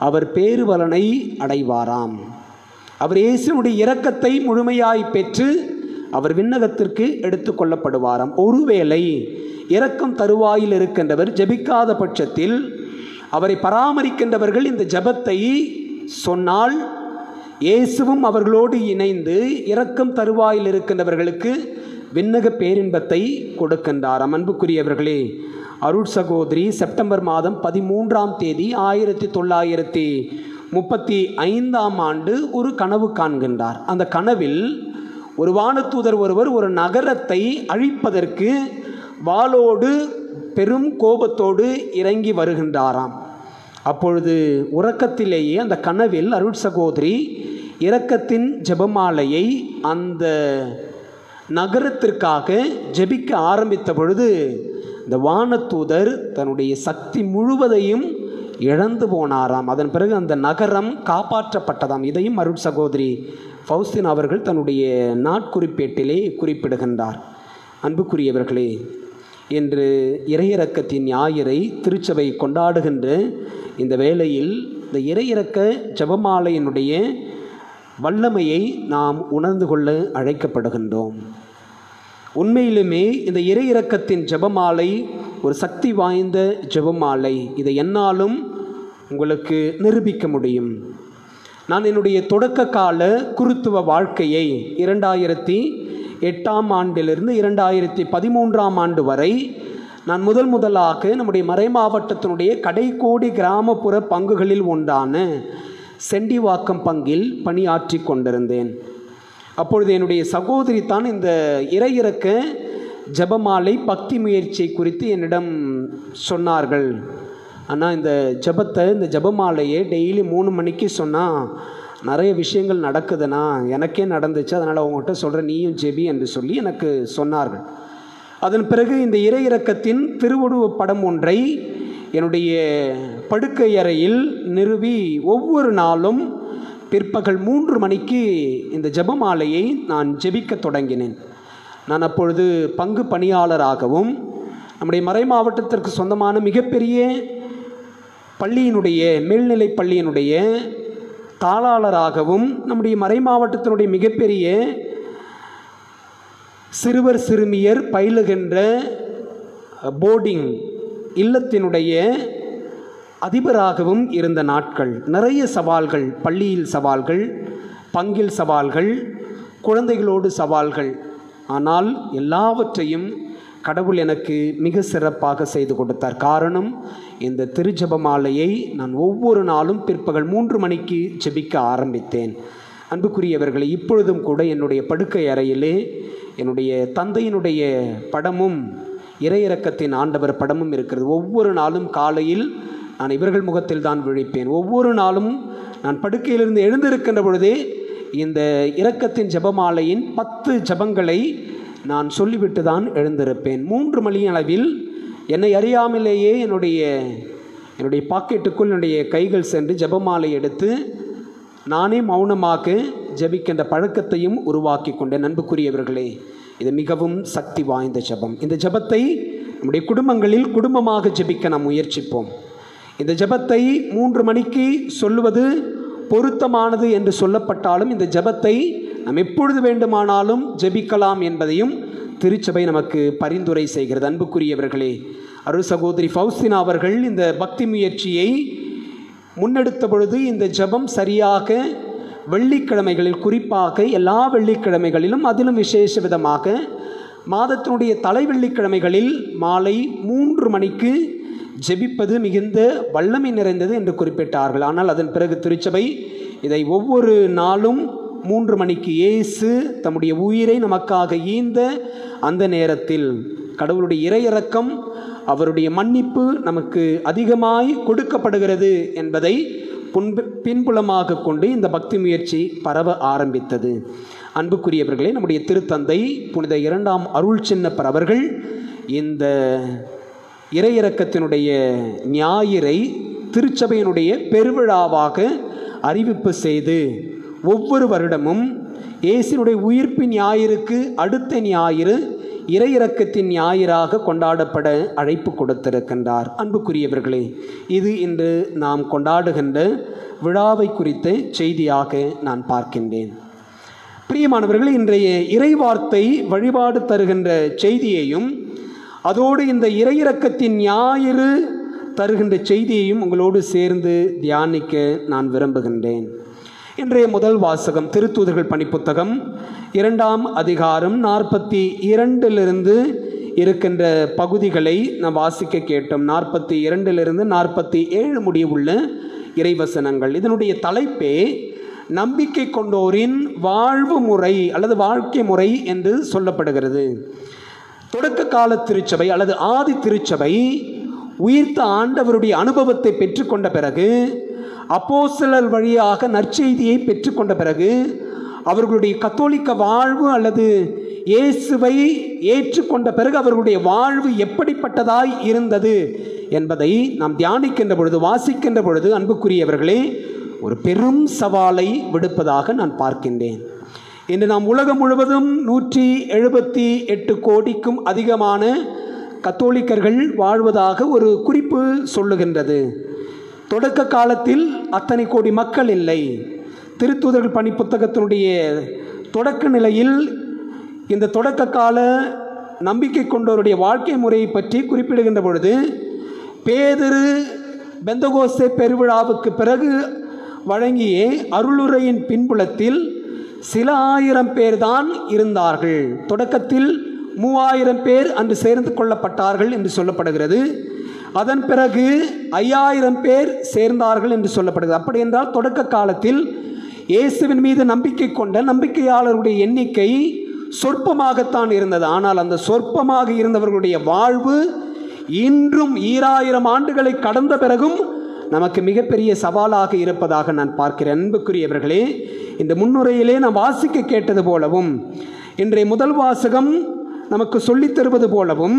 அவர் பேருபலனை அடைவாராம். அவர் இயேசுனுடைய இரக்கத்தை முழுமையாய் பெற்று அவர் விண்ணகத்திற்கு எடுத்து கொள்ளப்படுவாராம். ஒருவேளை இரக்கம் தருவாயில் இருக்கின்றவர் ஜெபிக்காத பட்சத்தில் அவரை பராமரிக்கின்றவர்கள் இந்த ஜெபத்தை சொன்னால் இயேசுவும் அவர்களோடு இணைந்து இரக்கம் தருவாயில் இருக்கின்றவர்களுக்கு விண்ணக பேரின்பத்தை கொடுக்கின்றார். அன்புக்குரியவர்களே, அருள் சகோதரி செப்டம்பர் மாதம் 13ஆம் தேதி 1935ஆம் ஆண்டு ஒரு கனவு காண்கின்றார். அந்த கனவில் ஒரு வானதூதர் ஒருவர் ஒரு நகரத்தை அழிப்பதற்கு வாளோடு பெரும் கோபத்தோடு இறங்கி வருகின்றாராம். அப்பொழுது உறக்கத்திலேயே அந்த கனவில் அருள் சகோதரி இரக்கத்தின் ஜெபமாலையை அந்த நகரத்திற்காக ஜெபிக்க ஆரம்பித்த பொழுது இந்த வானதூதர் தன்னுடைய சக்தி முழுவதையும் இழந்து போனாராம். அதன் பிறகு அந்த நகரம் காப்பாற்றப்பட்டதாம். இதையும் அருட் சகோதரி ஃபவுஸ்டின் அவர்கள் தன்னுடைய நாட்குறிப்பேட்டிலே குறிப்பிடுகின்றார். அன்புக்குரியவர்களே, இன்று இறையிறக்கத்தின் ஞாயிறை திருச்சபை கொண்டாடுகின்ற இந்த வேளையில் இந்த இறையிறக்க ஜெபமாலையினுடைய வல்லமையை நாம் உணர்ந்து கொள்ள அழைக்கப்படுகின்றோம். உண்மையிலுமே இந்த இறையிறக்கத்தின் ஜெபமாலை ஒரு சக்தி வாய்ந்த ஜெபமாலை. இதை என்னாலும் உங்களுக்கு நிரூபிக்க முடியும். நான் என்னுடைய தொடக்க கால குருத்துவ வாழ்க்கையை 2008ஆம் ஆண்டிலிருந்து 2013ஆம் ஆண்டு வரை நான் முதலாக நம்முடைய மறைமாவட்டத்தினுடைய கடைக்கோடி கிராமப்புற பங்குகளில் ஒன்றான செண்டிவாக்கம் பங்கில் பணியாற்றி கொண்டிருந்தேன். அப்பொழுது என்னுடைய சகோதரி தான் இந்த இறையிறக்க ஜெபமாலை பக்தி முயற்சி குறித்து என்னிடம் சொன்னார்கள். ஆனால் இந்த ஜெபமாலையை டெய்லி 3 மணிக்கு சொன்னால் நிறைய விஷயங்கள் நடக்குதுண்ணா, எனக்கே நடந்துச்சு, அதனால் அவங்ககிட்ட சொல்கிறேன், நீயும் ஜெபி என்று சொல்லி எனக்கு சொன்னார்கள். அதன் பிறகு இந்த இறையிறக்கத்தின் திருவுருவப் படம் ஒன்றை என்னுடைய படுக்கை அறையில் நிறுவி ஒவ்வொரு நாளும் பிற்பகல் 3 மணிக்கு இந்த ஜெபமாலையை நான் ஜெபிக்க தொடங்கினேன். நான் அப்பொழுது பங்கு பணியாளராகவும் நம்முடைய மறை மாவட்டத்திற்கு சொந்தமான மிகப்பெரிய பள்ளியினுடைய மேல்நிலை பள்ளியினுடைய தாளாளராகவும் நம்முடைய மறை மாவட்டத்தினுடைய மிகப்பெரிய சிறுவர் சிறுமியர் பயிலுகின்ற போர்டிங் இல்லத்தினுடைய அதிபராகவும் இருந்த நாட்கள். நிறைய சவால்கள், பள்ளியில் சவால்கள், பங்கில் சவால்கள், குழந்தைகளோடு சவால்கள். ஆனால் எல்லாவற்றையும் கடவுள் எனக்கு மிக சிறப்பாக செய்து கொடுத்தார். காரணம், இந்த திருஜெபமாலையை நான் ஒவ்வொரு நாளும் பிற்பகல் 3 மணிக்கு ஜெபிக்க ஆரம்பித்தேன். அன்புக்குரியவர்களை, இப்பொழுதும் கூட என்னுடைய படுக்கை அறையிலே என்னுடைய தந்தையினுடைய படமும் இறையிறக்கத்தின் ஆண்டவர் படமும் இருக்கிறது. ஒவ்வொரு நாளும் காலையில் நான் இவர்கள் முகத்தில் தான் விழிப்பேன். ஒவ்வொரு நாளும் நான் படுக்கையிலிருந்து எழுந்திருக்கின்ற பொழுதே இந்த இரக்கத்தின் ஜெபமாலையின் 10 ஜெபங்களை நான் சொல்லிவிட்டு தான் எழுந்திருப்பேன். 3 மணி அளவில் என்னை அறியாமலேயே என்னுடைய பாக்கெட்டுக்குள் என்னுடைய கைகள் சென்று ஜெபமாலை எடுத்து நானே மௌனமாக ஜெபிக்கின்ற பழக்கத்தையும் உருவாக்கி கொண்டேன். அன்புக்குரியவர்களே, இது மிகவும் சக்தி வாய்ந்த ஜெபம். இந்த ஜெபத்தை நம்முடைய குடும்பங்களில் குடும்பமாக ஜெபிக்க நாம் முயற்சிப்போம். இந்த ஜெபத்தை 3 மணிக்கு சொல்லுவது பொருத்தமானது என்று சொல்லப்பட்டாலும் இந்த ஜெபத்தை நாம் எப்பொழுது வேண்டுமானாலும் ஜெபிக்கலாம் என்பதையும் திருச்சபை நமக்கு பரிந்துரை செய்கிறது. அன்புக்குரியவர்களே, அருள் சகோதரி ஃபவுஸ்டினா அவர்கள் இந்த பக்தி முயற்சியை முன்னெடுத்த பொழுது இந்த ஜெபம் சரியாக வெள்ளிக்கிழமைகளில், குறிப்பாக எல்லா வெள்ளிக்கிழமைகளிலும், அதிலும் விசேஷ விதமாக மாதத்தினுடைய தலை வெள்ளிக்கிழமைகளில் மாலை 3 மணிக்கு ஜெபிப்பது மிகுந்த வல்லமை நிறைந்தது என்று குறிப்பிட்டார்கள். ஆனால் அதன் பிறகு திருச்சபை இதை ஒவ்வொரு நாளும் 3 மணிக்கு இயேசு தம்முடைய உயிரை நமக்காக ஈந்த அந்த நேரத்தில் கடவுளுடைய இறையிறக்கம், அவருடைய மன்னிப்பு நமக்கு அதிகமாய் கொடுக்கப்படுகிறது என்பதை பின்புலமாக கொண்டு இந்த பக்தி முயற்சி பரவ ஆரம்பித்தது. அன்புக்குரியவர்களே, நம்முடைய திருத்தந்தை புனித 2ஆம் அருள் சின்னப்பர் அவர்கள் இந்த இறையிறக்கத்தினுடைய ஞாயிறை திருச்சபையினுடைய பெருவிழாவாக அறிவிப்பு செய்து ஒவ்வொரு வருடமும் இயேசுவினுடைய உயிர்ப்பின் ஞாயிறுக்கு அடுத்த ஞாயிறு இறையிறக்கத்தின் ஞாயிறாக கொண்டாடப்பட அழைப்பு கொடுத்திருக்கின்றார். அன்புக்குரியவர்களே, இது இன்று நாம் கொண்டாடுகின்ற விழாவை குறித்த செய்தியாக நான் பார்க்கின்றேன். பிரியமானவர்களே, இன்றைய இறைவார்த்தை வழிபாடு தருகின்ற செய்தியையும் அதோடு இந்த இறையிறக்கத்தின் ஞாயிறு தருகின்ற செய்தியையும் உங்களோடு சேர்ந்து தியானிக்க நான் விரும்புகின்றேன். இன்றைய முதல் வாசகம் திருத்தூதர்கள் பணிப்புத்தகம் 2ஆம் அதிகாரம் 42 இருக்கின்ற பகுதிகளை நாம் வாசிக்க கேட்டோம். 42 47 முடிவுள்ள இறைவசனங்கள். இதனுடைய தலைப்பே நம்பிக்கை கொண்டோரின் வாழ்வு முறை அல்லது வாழ்க்கை முறை என்று சொல்லப்படுகிறது. தொடக்க கால திருச்சபை அல்லது ஆதி திருச்சபை உயிர்த்த ஆண்டவருடைய அனுபவத்தை பெற்றுக்கொண்ட பிறகு, அப்போஸ்தலர் வழியாக நற்செய்தியை பெற்றுக்கொண்ட பிறகு, அவர்களுடைய கத்தோலிக்க வாழ்வு அல்லது இயேசுவை ஏற்றுக்கொண்ட பிறகு அவர்களுடைய வாழ்வு எப்படிப்பட்டதாய் இருந்தது என்பதை நாம் தியானிக்கின்ற பொழுது, வாசிக்கின்ற பொழுது, அன்புக்குரியவர்களே, ஒரு பெரும் சவாலை விடுப்பதாக நான் பார்க்கின்றேன். இன்று நாம் உலகம் முழுவதும் 178 கோடிக்கும் அதிகமான கத்தோலிக்கர்கள் வாழ்வதாக ஒரு குறிப்பு சொல்லுகின்றது. தொடக்க காலத்தில் அத்தனை கோடி மக்கள் இல்லை. திருத்தூதர்கள் பணி புத்தகத்தினுடைய தொடக்க நிலையில் இந்த தொடக்க கால நம்பிக்கை கொண்டவருடைய வாழ்க்கை முறையை பற்றி குறிப்பிடுகின்ற பொழுது, பேதுரு பெந்தகோஸ்தே பெருவிழாவுக்கு பிறகு வழங்கிய அருளுரையின் பின்புலத்தில் சில ஆயிரம் பேர் தான் இருந்தார்கள். தொடக்கத்தில் 3000 பேர் அன்று சேர்ந்து கொள்ளப்பட்டார்கள் என்று சொல்லப்படுகிறது. அதன் பிறகு 5000 பேர் சேர்ந்தார்கள் என்று சொல்லப்படுகிறது. அப்படி என்றால் தொடக்க காலத்தில் இயேசுவின் மீது நம்பிக்கை கொண்ட நம்பிக்கையாளர்களுடைய எண்ணிக்கை சொற்பமாகத்தான் இருந்தது. ஆனால் அந்த சொற்பமாக இருந்தவர்களுடைய வாழ்வு இன்றும் 2000 ஆண்டுகளை கடந்த பிறகும் நமக்கு மிகப்பெரிய சவாலாக இருப்பதாக நான் பார்க்கிறேன். அன்புக்குரியவர்களே, இந்த முன்னுரையிலே நாம் வாசிக்க கேட்டது போலவும், இன்றைய முதல் வாசகம் நமக்கு சொல்லித் தருவது போலவும்,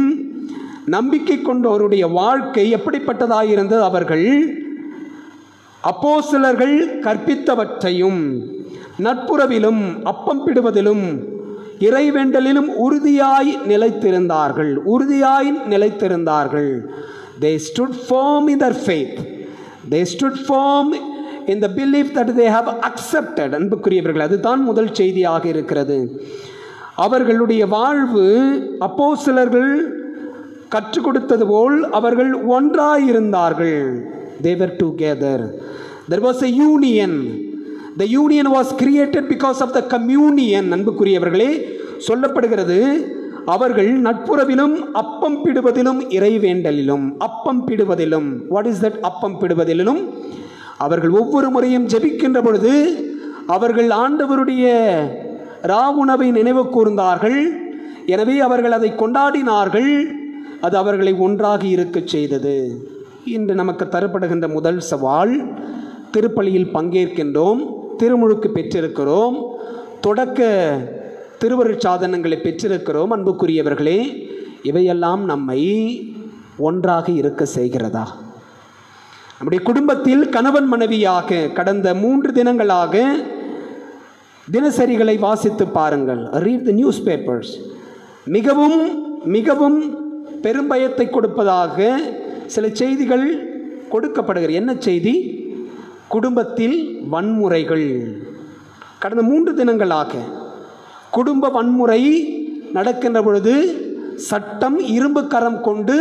நம்பிக்கை கொண்டவருடைய வாழ்க்கை எப்படிப்பட்டதாயிருந்தது? அவர்கள் அப்போஸ்தலர்கள் கற்பித்தவற்றையும் நட்புறவிலும் அப்பம் பிடுவதிலும் இறைவேண்டலிலும் உறுதியாய் நிலைத்திருந்தார்கள். They stood firm in their faith. They stood firm in the belief that they have accepted. அன்புக்குரியவர்கள், அதுதான் முதல் செய்தியாக இருக்கிறது. அவர்களுடைய வாழ்வு அப்போஸ்தலர்கள் கற்றுக் கொடுத்தது போல் அவர்கள் ஒன்றாயிருந்தார்கள். They were together. There was a union. The union was created because of the communion. அன்புக்குரியவர்களே, சொல்லப்படுகிறது, அவர்கள் நட்புறவிலும் அப்பம் பிடுவதிலும் இறைவேண்டலிலும். அப்பம் பிடுவதிலும், வாட் இஸ் தட்? அப்பம் பிடுவதிலும் அவர்கள் ஒவ்வொரு முறையும் ஜெபிக்கின்ற பொழுது அவர்கள் ஆண்டவருடைய ராவுணவை நினைவு கூர்ந்தார்கள். எனவே அவர்கள் அதை கொண்டாடினார்கள். அது அவர்களை ஒன்றாக இருக்கச் செய்தது. இன்று நமக்கு தரப்படுகின்ற முதல் சவால், திருப்பலியில் பங்கேற்கின்றோம், திருமுழுக்கு பெற்றிருக்கிறோம், தொடக்க திருவருட்சாதனங்களை பெற்றிருக்கிறோம். அன்புக்குரியவர்களே, இவையெல்லாம் நம்மை ஒன்றாக இருக்க செய்கிறதா? நம்முடைய குடும்பத்தில் கணவன் மனைவியாக கடந்த 3 தினங்களாக தினசரிகளை வாசித்து பாருங்கள். Read the news papers. மிகவும் மிகவும் பெரும்பயத்தை கொடுப்பதாக சில செய்திகள் கொடுக்கப்படுகிறது. என்ன செய்தி? குடும்பத்தில் வன்முறைகள். கடந்த 3 தினங்களாக குடும்ப வன்முறை நடக்கின்ற பொழுது சட்டம் இரும்பு கரம் கொண்டு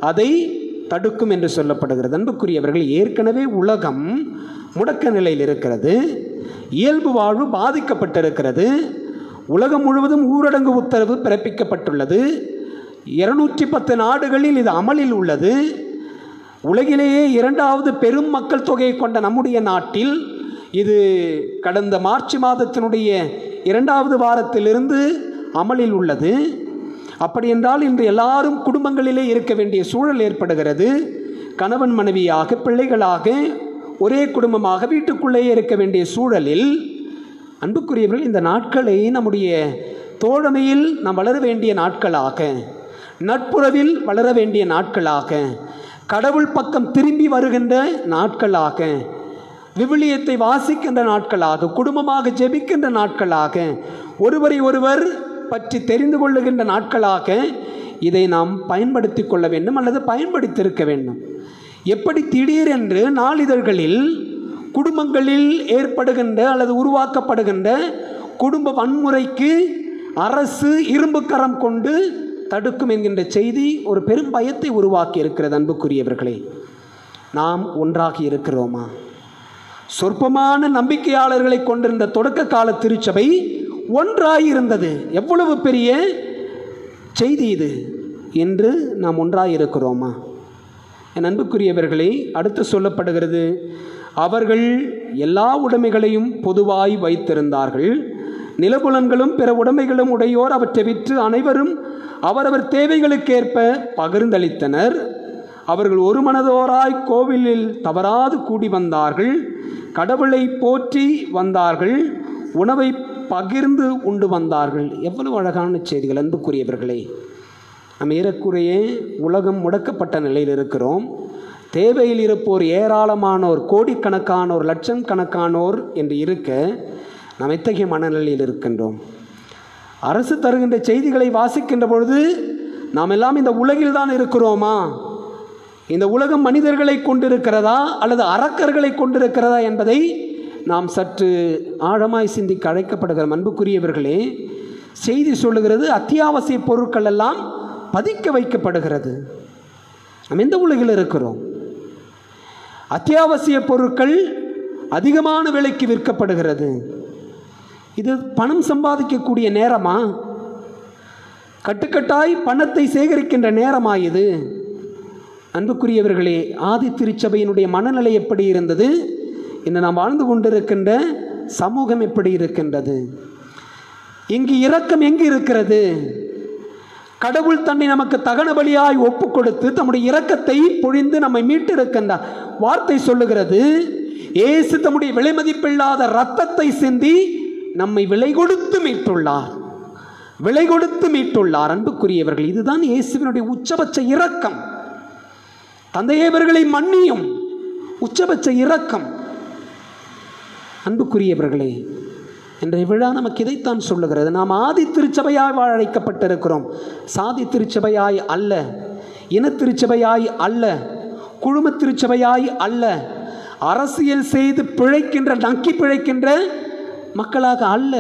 அதை தடுக்கும் என்று சொல்லப்படுகிறது. அன்புக்குரியவர்கள், ஏற்கனவே உலகம் முடக்க நிலையில் இருக்கிறது. இயல்பு வாழ்வு பாதிக்கப்பட்டிருக்கிறது. உலகம் முழுவதும் ஊரடங்கு உத்தரவு பிறப்பிக்கப்பட்டுள்ளது. 210 நாடுகளில் இது அமலில் உள்ளது. உலகிலேயே 2வது பெரும் மக்கள் தொகையை கொண்ட நம்முடைய நாட்டில் இது கடந்த மார்ச் மாதத்தினுடைய 2வது வாரத்திலிருந்து அமலில் உள்ளது. அப்படி என்றால் இன்று எல்லாரும் குடும்பங்களிலே இருக்க வேண்டிய சூழல் ஏற்படுகிறது. கணவன் மனைவியாக, பிள்ளைகளாக, ஒரே குடும்பமாக வீட்டுக்குள்ளேயே இருக்க வேண்டிய சூழலில், அன்புக்குரியவர்கள், இந்த நாட்களை நம்முடைய தோழமையில் நாம் வளர வேண்டிய நாட்களாக, நட்புறவில் வளர வேண்டிய நாட்களாக, கடவுள் பக்கம் திரும்பி வருகின்ற நாட்களாக, விவிலியத்தை வாசிக்கின்ற நாட்களாக, குடும்பமாக ஜெபிக்கின்ற நாட்களாக, ஒருவரை ஒருவர் பற்றி தெரிந்து கொள்ளுகின்ற நாட்களாக இதை நாம் பயன்படுத்தி கொள்ள வேண்டும் அல்லது பயன்படுத்தியிருக்க வேண்டும். எப்படி திடீரென்று நாளிதழ்களில் குடும்பங்களில் ஏற்படுகின்ற அல்லது உருவாக்கப்படுகின்ற குடும்ப வன்முறைக்கு அரசு இரும்பு கரம் கொண்டு தடுக்கும் என்கின்ற செய்தி ஒரு பெரும் பயத்தை உருவாக்கி இருக்கிறது. அன்புக்குரியவர்களே, நாம் ஒன்றாகி இருக்கிறோமா? சொற்பமான நம்பிக்கையாளர்களை கொண்டிருந்த தொடக்க கால திருச்சபை ஒன்றாயிருந்தது. எவ்வளவு பெரிய செய்தி இது! என்று நாம் ஒன்றாயிருக்கிறோமா? என் அன்புக்குரியவர்களே, அடுத்து சொல்லப்படுகிறது, அவர்கள் எல்லா உடைமைகளையும் பொதுவாய் வைத்திருந்தார்கள். நிலபுலன்களும் பிற உடைமைகளும் உடையோர் அவற்றை விற்று அனைவரும் அவரவர் தேவைகளுக்கேற்ப பகிர்ந்தளித்தனர். அவர்கள் ஒரு மனதோராய் கோவிலில் தவறாது கூடி வந்தார்கள். கடவுளை போற்றி வந்தார்கள். உணவை பகிர்ந்து உண்டு வந்தார்கள். எவ்வளவு அழகான செய்திகள் அன்புக்குரியவர்களே. நம்ம ஏறக்குறைய உலகம் முடக்கப்பட்ட நிலையில் இருக்கிறோம். தேவையில் இருப்போர் ஏராளமானோர், கோடிக்கணக்கானோர், லட்சம் கணக்கானோர் என்று இருக்க நாம் எத்தகைய மனநிலையில் இருக்கின்றோம்? அரசு தருகின்ற செய்திகளை வாசிக்கின்ற பொழுது நாம் எல்லாம் இந்த உலகில் தான் இருக்கிறோமா? இந்த உலகம் மனிதர்களை கொண்டிருக்கிறதா அல்லது அரக்கர்களை கொண்டிருக்கிறதா என்பதை நாம் சற்று ஆழமாய் சிந்திக்க அழைக்கப்படுகிறோம். அன்புக்குரியவர்களே, செய்தி சொல்லுகிறது அத்தியாவசிய பொருட்கள் எல்லாம் பதிக்க வைக்கப்படுகிறது. நாம் எந்த உலகில் இருக்கிறோம்? அத்தியாவசிய பொருட்கள் அதிகமான விலைக்கு விற்கப்படுகிறது. இது பணம் சம்பாதிக்கக்கூடிய நேரமா? கட்டுக்கட்டாய் பணத்தை சேகரிக்கின்ற நேரமா இது? அன்புக்குரியவர்களே, ஆதி திருச்சபையினுடைய மனநிலை எப்படி இருந்தது? இன்று நாம் வாழ்ந்து கொண்டிருக்கின்ற சமூகம் எப்படி இருக்கின்றது? இங்கு இரக்கம் எங்கு இருக்கிறது? கடவுள் தன்னை நமக்கு தகன பலியாய் ஒப்பு கொடுத்து தம்முடைய இரக்கத்தை பொழிந்து நம்மை மீட்டிருக்கின்றார். வார்த்தை சொல்லுகிறது, இயேசு தம்முடைய விலைமதிப்பில்லாத இரத்தத்தை சிந்தி நம்மை விலை கொடுத்து மீட்டுள்ளார். விலை கொடுத்து மீட்டுள்ளார். அன்புக்குரியவர்கள், இதுதான் இயேசுவினுடைய உச்சபட்ச இரக்கம். தந்தையவர்களை மன்னியும் உச்சபட்ச இரக்கம். அன்புக்குரியவர்களே, இன்றைய விழா நமக்கு இதைத்தான் சொல்லுகிறது. நாம் ஆதி திருச்சபையாய் வாழ அழைக்கப்பட்டிருக்கிறோம். சாதி திருச்சபையாய் அல்ல, இன திருச்சபையாய் அல்ல, குழும திருச்சபையாய் அல்ல, அரசியல் செய்து பிழைக்கின்ற, நக்கி பிழைக்கின்ற மக்களாக அல்ல.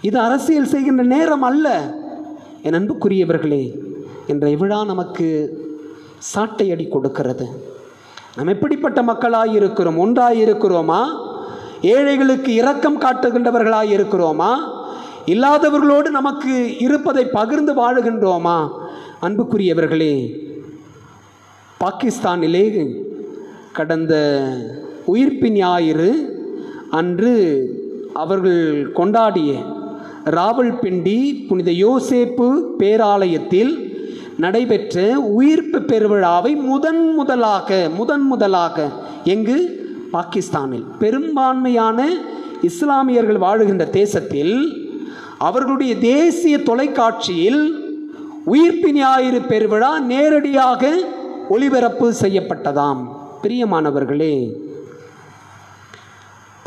இது அரசியல் செய்கின்ற நேரம் அல்ல. என் அன்புக்குரியவர்களே, இன்றைய விழா நமக்கு சாட்டையடி கொடுக்கிறது. நாம் எப்படிப்பட்ட மக்களாய் இருக்கிறோம்? ஒன்றாய் இருக்கிறோமா? ஏழைகளுக்கு இரக்கம் காட்டுகின்றவர்களாய் இருக்கிறோமா? இல்லாதவர்களோடு நமக்கு இருப்பதை பகிர்ந்து வாழுகின்றோமா? அன்புக்குரியவர்களே, பாகிஸ்தானிலே கடந்த உயிர்ப்பு ஞாயிறு அன்று அவர்கள் கொண்டாடிய ராவல்பிண்டி புனித யோசேப்பு பேராலயத்தில் நடைபெற்ற உயிர்ப்பு பெருவிழாவை முதன் முதலாக எங்கு? பாகிஸ்தானில் பெரும்பான்மையான இஸ்லாமியர்கள் வாழுகின்ற தேசத்தில் அவர்களுடைய தேசிய தொலைக்காட்சியில் உயிர்ப்பு ஞாயிறு பெருவிழா நேரடியாக ஒளிபரப்பு செய்யப்பட்டதாம். பிரியமானவர்களே,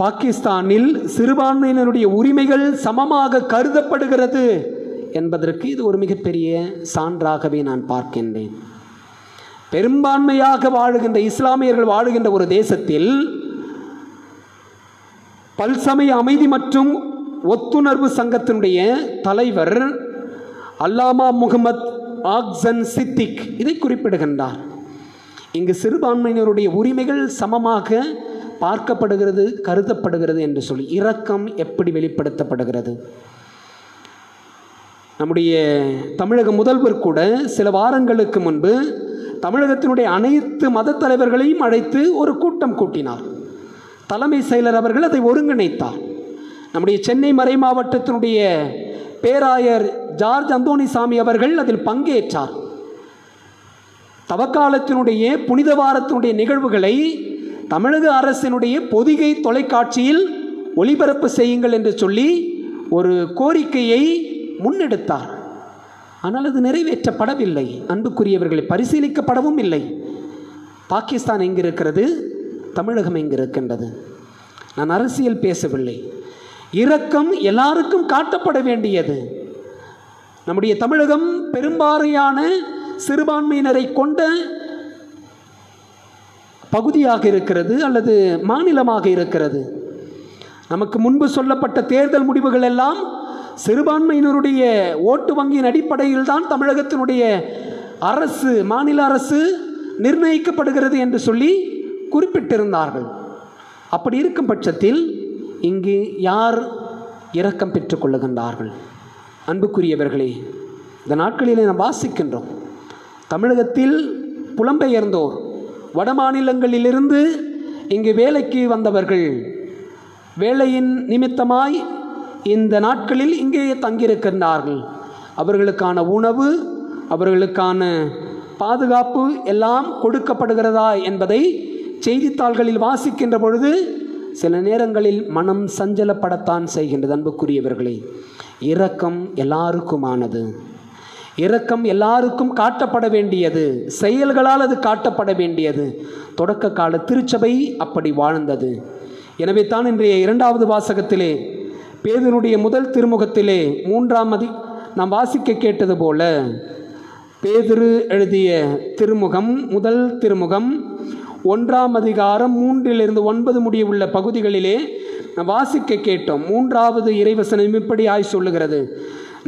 பாகிஸ்தானில் சிறுபான்மையினருடைய உரிமைகள் சமமாக கருதப்படுகிறது என்பதற்கு இது ஒரு மிகப்பெரிய சான்றாகவே நான் பார்க்கின்றேன். பெரும்பான்மையாக வாழுகின்ற இஸ்லாமியர்கள் வாழுகின்ற ஒரு தேசத்தில் பல்சமய அமைதி மற்றும் ஒத்துணர்வு சங்கத்தினுடைய தலைவர் அல்லாமா முகமது ஆக்சன் சித்திக் இதை குறிப்பிடுகின்றார். இங்கு சிறுபான்மையினருடைய உரிமைகள் சமமாக பார்க்கப்படுகிறது, கருதப்படுகிறது என்று சொல்லி இரக்கம் எப்படி வெளிப்படுத்தப்படுகிறது? நம்முடைய தமிழக முதல்வர் கூட சில வாரங்களுக்கு முன்பு தமிழகத்தினுடைய அனைத்து மத தலைவர்களையும் அழைத்து ஒரு கூட்டம் கூட்டினார். தலைமை செயலர் அவர்கள் அதை ஒருங்கிணைத்தார். நம்முடைய சென்னை மறை மாவட்டத்தினுடைய பேராயர் ஜார்ஜ் அந்தோணிசாமி அவர்கள் அதில் பங்கேற்றார். தவக்காலத்தினுடைய புனித வாரத்தினுடைய நிகழ்வுகளை தமிழக அரசினுடைய பொதிகை தொலைக்காட்சியில் ஒளிபரப்பு செய்யுங்கள் என்று சொல்லி ஒரு கோரிக்கையை முன்னெடுத்தார். ஆனால் அது நிறைவேற்றப்படவில்லை. அன்புக்குரியவர்களை, பரிசீலிக்கப்படவும் இல்லை. பாகிஸ்தான் எங்கு இருக்கிறது? தமிழகம் எங்கு இருக்கின்றது? நான் அரசியல் பேசவில்லை. இரக்கம் எல்லாருக்கும் காட்டப்பட வேண்டியது. நம்முடைய தமிழகம் பெரும்பான்மையான சிறுபான்மையினரை கொண்ட பகுதியாக இருக்கிறது அல்லது மாநிலமாக இருக்கிறது. நமக்கு முன்பு சொல்லப்பட்ட தேர்தல் முடிவுகள் எல்லாம் சிறுபான்மையினருடைய ஓட்டு வங்கியின் அடிப்படையில் தான் தமிழகத்தினுடைய அரசு, மாநில அரசு நிர்ணயிக்கப்படுகிறது என்று சொல்லி குறிப்பிட்டிருந்தார்கள். அப்படி இருக்கும் பட்சத்தில் இங்கு யார் இரக்கம் பெற்றுக்கொள்ளுகின்றார்கள்? அன்புக்குரியவர்களே, இந்த நாட்களிலே நாம் வாசிக்கின்றோம், தமிழகத்தில் புலம்பெயர்ந்தோர், வட மாநிலங்களிலிருந்து இங்கு வேலைக்கு வந்தவர்கள் வேலையின் நிமித்தமாய் இந்த நாட்களில் இங்கே தங்கியிருக்கின்றார்கள். அவர்களுக்கான உணவு, அவர்களுக்கான பாதுகாப்பு எல்லாம் கொடுக்கப்படுகிறதா என்பதை செய்தித்தாள்களில் வாசிக்கின்ற பொழுது சில நேரங்களில் மனம் சஞ்சலப்படத்தான் செய்கின்றது. அன்புக்குரியவர்களே, இரக்கம் எல்லாருக்குமானது. இரக்கம் எல்லாருக்கும் காட்டப்பட வேண்டியது, செயல்களால் அது காட்டப்பட வேண்டியது. தொடக்க கால திருச்சபை அப்படி வாழ்ந்தது. எனவே தான் இன்றைய 2வது வாசகத்திலே, பேதுருடைய முதல் திருமுகத்திலே 3ஆம் நாம் வாசிக்க கேட்டது போல, பேதுரு எழுதிய திருமுகம், முதல் திருமுகம் 1ஆம் அதிகாரம் 3 to 9 முடிய உள்ள பகுதிகளிலே நாம் வாசிக்க கேட்டோம். 3வது இறைவசனம் இப்படியாய் சொல்லுகிறது: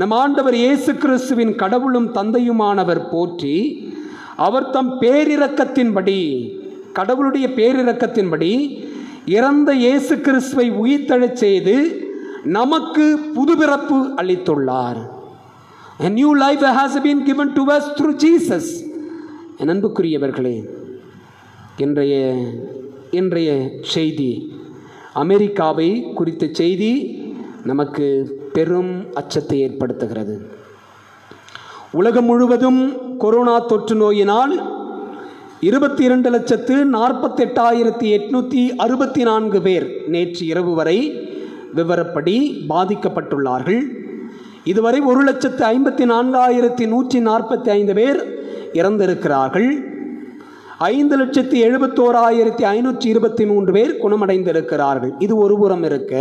நம் ஆண்டவர் இயேசு கிறிஸ்துவின் கடவுளும் தந்தையுமானவர் போற்றி, அவர் தம் பேரிரக்கத்தின்படி, கடவுளுடைய பேரிரக்கத்தின்படி இறந்த இயேசு கிறிஸ்துவை உயிர்த்தெழச் செய்து நமக்கு புதுபிறப்பு அளித்துள்ளார். A new life has been given to us through Jesus. என் அன்புக்குரியவர்களே, இன்றைய செய்தி, அமெரிக்காவை குறித்த செய்தி நமக்கு பெரும் அச்சத்தை ஏற்படுத்துகிறது. உலகம் முழுவதும் கொரோனா தொற்று நோயினால் 22,48,864 பேர் நேற்று இரவு வரை விவரப்படி பாதிக்கப்பட்டுள்ளார்கள். இதுவரை 1,54,145 பேர் இறந்திருக்கிறார்கள். 5,71,523 பேர் குணமடைந்திருக்கிறார்கள். இது ஒருபுறம் இருக்க,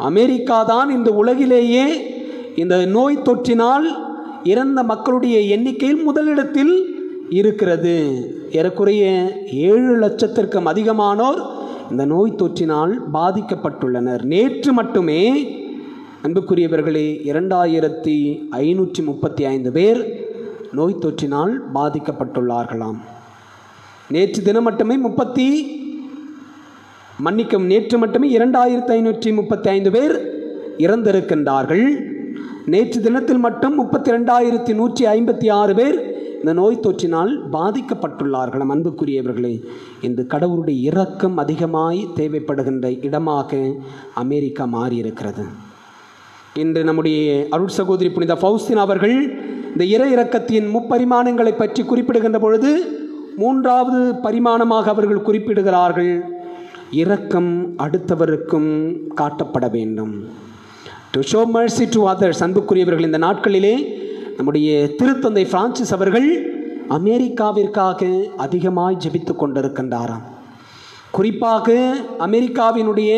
அமெரிக்கா தான் இந்த உலகிலேயே இந்த நோய் தொற்றினால் இறந்த மக்களுடைய எண்ணிக்கையில் முதலிடத்தில் இருக்கிறது. ஏறக்குறைய 7 லட்சத்திற்கும் அதிகமானோர் இந்த நோய் தொற்றினால் பாதிக்கப்பட்டுள்ளனர். நேற்று மட்டுமே அன்புக்குரியவர்களே 2,535 பேர் நோய் தொற்றினால் பாதிக்கப்பட்டுள்ளார்களாம். நேற்று தினம் மட்டுமே நேற்று மட்டுமே 2,535 பேர் இறந்திருக்கின்றார்கள். நேற்று தினத்தில் மட்டும் 32,156 பேர் இந்த நோய் தொற்றினால் பாதிக்கப்பட்டுள்ளார்கள். அன்புக்குரியவர்களே, இந்த கடவுளுடைய இரக்கம் அதிகமாய் தேவைப்படுகின்ற இடமாக அமெரிக்கா மாறியிருக்கிறது. இன்று நம்முடைய அருள் சகோதரி புனித ஃபவுஸ்டினா அவர்கள் இந்த இறை இரக்கத்தின் முப்பரிமாணங்களை பற்றி குறிப்பிடுகின்ற பொழுது 3வது பரிமாணமாக அவர்கள் குறிப்பிடுகிறார்கள்: இரக்கம் அடுத்தவருக்கும் காட்டப்பட வேண்டும். To show mercy to others. அன்புக்குரியவர்கள், இந்த நாட்களிலே நம்முடைய திருத்தந்தை பிரான்சிஸ் அவர்கள் அமெரிக்காவிற்காக அதிகமாய் ஜெபித்து கொண்டிருக்கின்றாராம். குறிப்பாக அமெரிக்காவினுடைய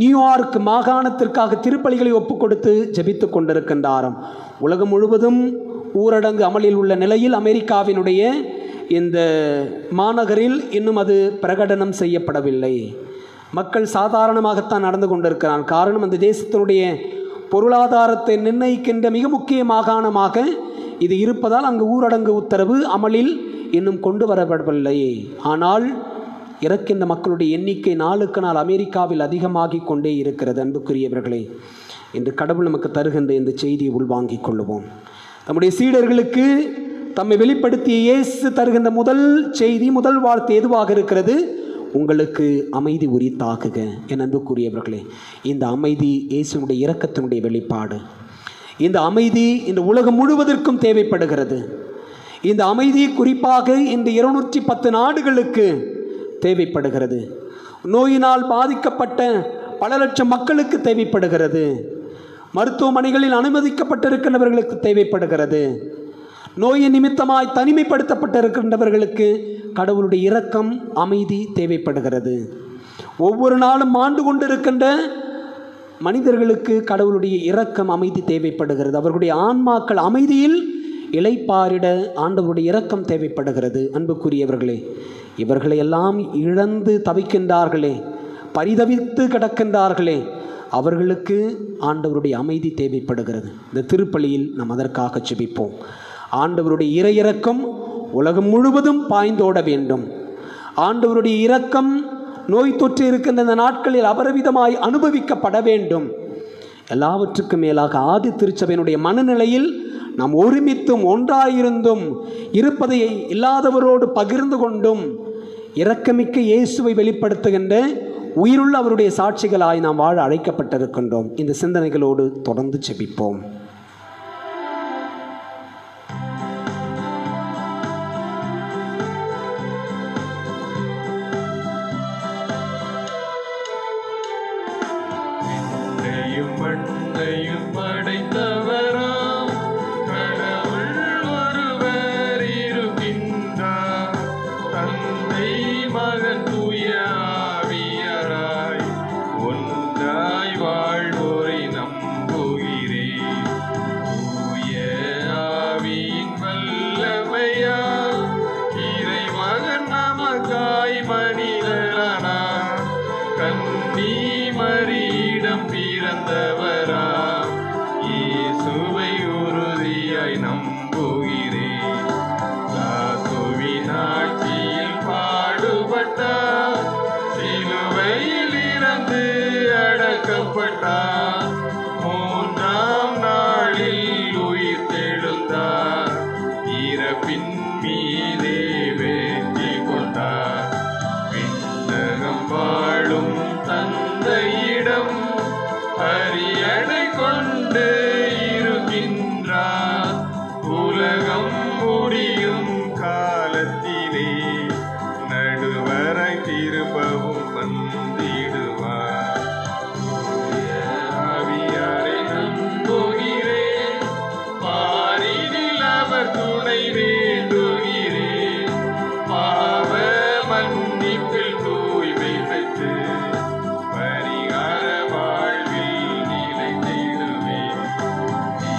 நியூயார்க் மாகாணத்திற்காக திருப்பலிகளை ஒப்புக் கொடுத்து ஜெபித்து கொண்டிருக்கின்றாராம். உலகம் முழுவதும் ஊரடங்கு அமலில் உள்ள நிலையில் அமெரிக்காவினுடைய இந்த மாநகரில் இன்னும் அது பிரகடனம் செய்யப்படவில்லை. மக்கள் சாதாரணமாகத்தான் நடந்து கொண்டிருக்கிறார். காரணம், அந்த தேசத்தினுடைய பொருளாதாரத்தை நிர்ணயிக்கின்ற மிக முக்கிய மாகாணமாக இது இருப்பதால் அங்கு ஊரடங்கு உத்தரவு அமலில் இன்னும் கொண்டு வரப்படவில்லை. ஆனால் இறக்கின்ற மக்களுடைய எண்ணிக்கை நாளுக்கு நாள் அமெரிக்காவில் அதிகமாகிக் கொண்டே இருக்கிறது. அன்புக்குரியவர்களே, இன்று கடவுள் நமக்கு தருகின்ற இந்த செய்தியை உள்வாங்கிக் கொள்ளுவோம். நம்முடைய சீடர்களுக்கு தம்மை வெளிப்படுத்திய இயேசு தருகின்ற முதல் செய்தி, முதல் வார்த்தை எதுவாக இருக்கிறது? உங்களுக்கு அமைதி உரித்தாகுக. என் அன்புக்குரியவர்களே, இந்த அமைதி இயேசுனுடைய இரக்கத்தினுடைய வெளிப்பாடு. இந்த அமைதி இந்த உலகம் முழுவதற்கும் தேவைப்படுகிறது. இந்த அமைதி குறிப்பாக இந்த 210 நாடுகளுக்கு தேவைப்படுகிறது. நோயினால் பாதிக்கப்பட்ட பல லட்சம் மக்களுக்கு தேவைப்படுகிறது. மருத்துவமனைகளில் அனுமதிக்கப்பட்டிருக்கின்றவர்களுக்கு தேவைப்படுகிறது. நோயின் நிமித்தமாய் தனிமைப்படுத்தப்பட்டிருக்கின்றவர்களுக்கு கடவுளுடைய இரக்கம், அமைதி தேவைப்படுகிறது. ஒவ்வொரு நாளும் ஆண்டு கொண்டிருக்கின்ற மனிதர்களுக்கு கடவுளுடைய இரக்கம், அமைதி தேவைப்படுகிறது. அவர்களுடைய ஆன்மாக்கள் அமைதியில் இளைப்பாரிட ஆண்டவருடைய இரக்கம் தேவைப்படுகிறது. அன்புக்குரியவர்களே, இவர்களை எல்லாம் இழந்து தவிக்கின்றார்களே, பரிதவித்து கிடக்கின்றார்களே, அவர்களுக்கு ஆண்டவருடைய அமைதி தேவைப்படுகிறது. இந்த திருப்பலியில் நாம் அதற்காக ஜெபிப்போம். ஆண்டவருடைய இறை இரக்கம் உலகம் முழுவதும் பாய்ந்தோட வேண்டும். ஆண்டவருடைய இரக்கம் நோய் தொற்று இருக்கின்ற இந்த நாட்களில் அபரிவிதமாய் அனுபவிக்கப்பட வேண்டும். எல்லாவற்றுக்கும் மேலாக ஆதி திருச்சபையினுடைய மனநிலையில் நாம் ஒருமித்தும் ஒன்றாயிருந்தும் இருப்பதை இல்லாதவரோடு பகிர்ந்து கொண்டும் இரக்கமிக்க இயேசுவை வெளிப்படுத்துகின்ற உயிருள்ள அவருடைய சாட்சிகளாய் நாம் வாழ அழைக்கப்பட்டிருக்கின்றோம். இந்த சிந்தனைகளோடு தொடர்ந்து ஜெபிப்போம். விண்ணையும் மண்ணையும் படைத்தவராம் கடவுள் ஒருவர் இருக்கின்றார். தந்தை மகன் தூய ஆவியராய் ஒன்றாய் வாழ்வோரை நம்புகிறேன். தூய ஆவியின் வல்லமையால் இறைமகன் நமக்காய் மனிதரானார். கன்னி மரியிடம் பிறந்தவராம் இயேசுவை உறுதியாய் நம்புகிறேன். தாத்துவின் ஆட்சியில் பாடுபட்டார், சிலுவையில் இறந்து அடக்கப்பட்டார், மூன்றாம் நாளில் உயிர் தெழுந்தார், இறப்பின் மீதே வெற்றி கொண்டார். விண்ணகம் வாழும் தந்தையிடம் அரியணை கொண்டு இருக்கின்றார். உலகம் முடியும் காலத்திலே நடுவராய் திரும்பவும் வந்திடுவார். தூய ஆவியாரை நம்புகிறேன், பாரினில் அவர் துணை வேண்டுகிறேன். பாவ மன்னிப்பில் தூய்மை பெற்று பரிகார வாழ்வில் நிலைத்திடுவேன்.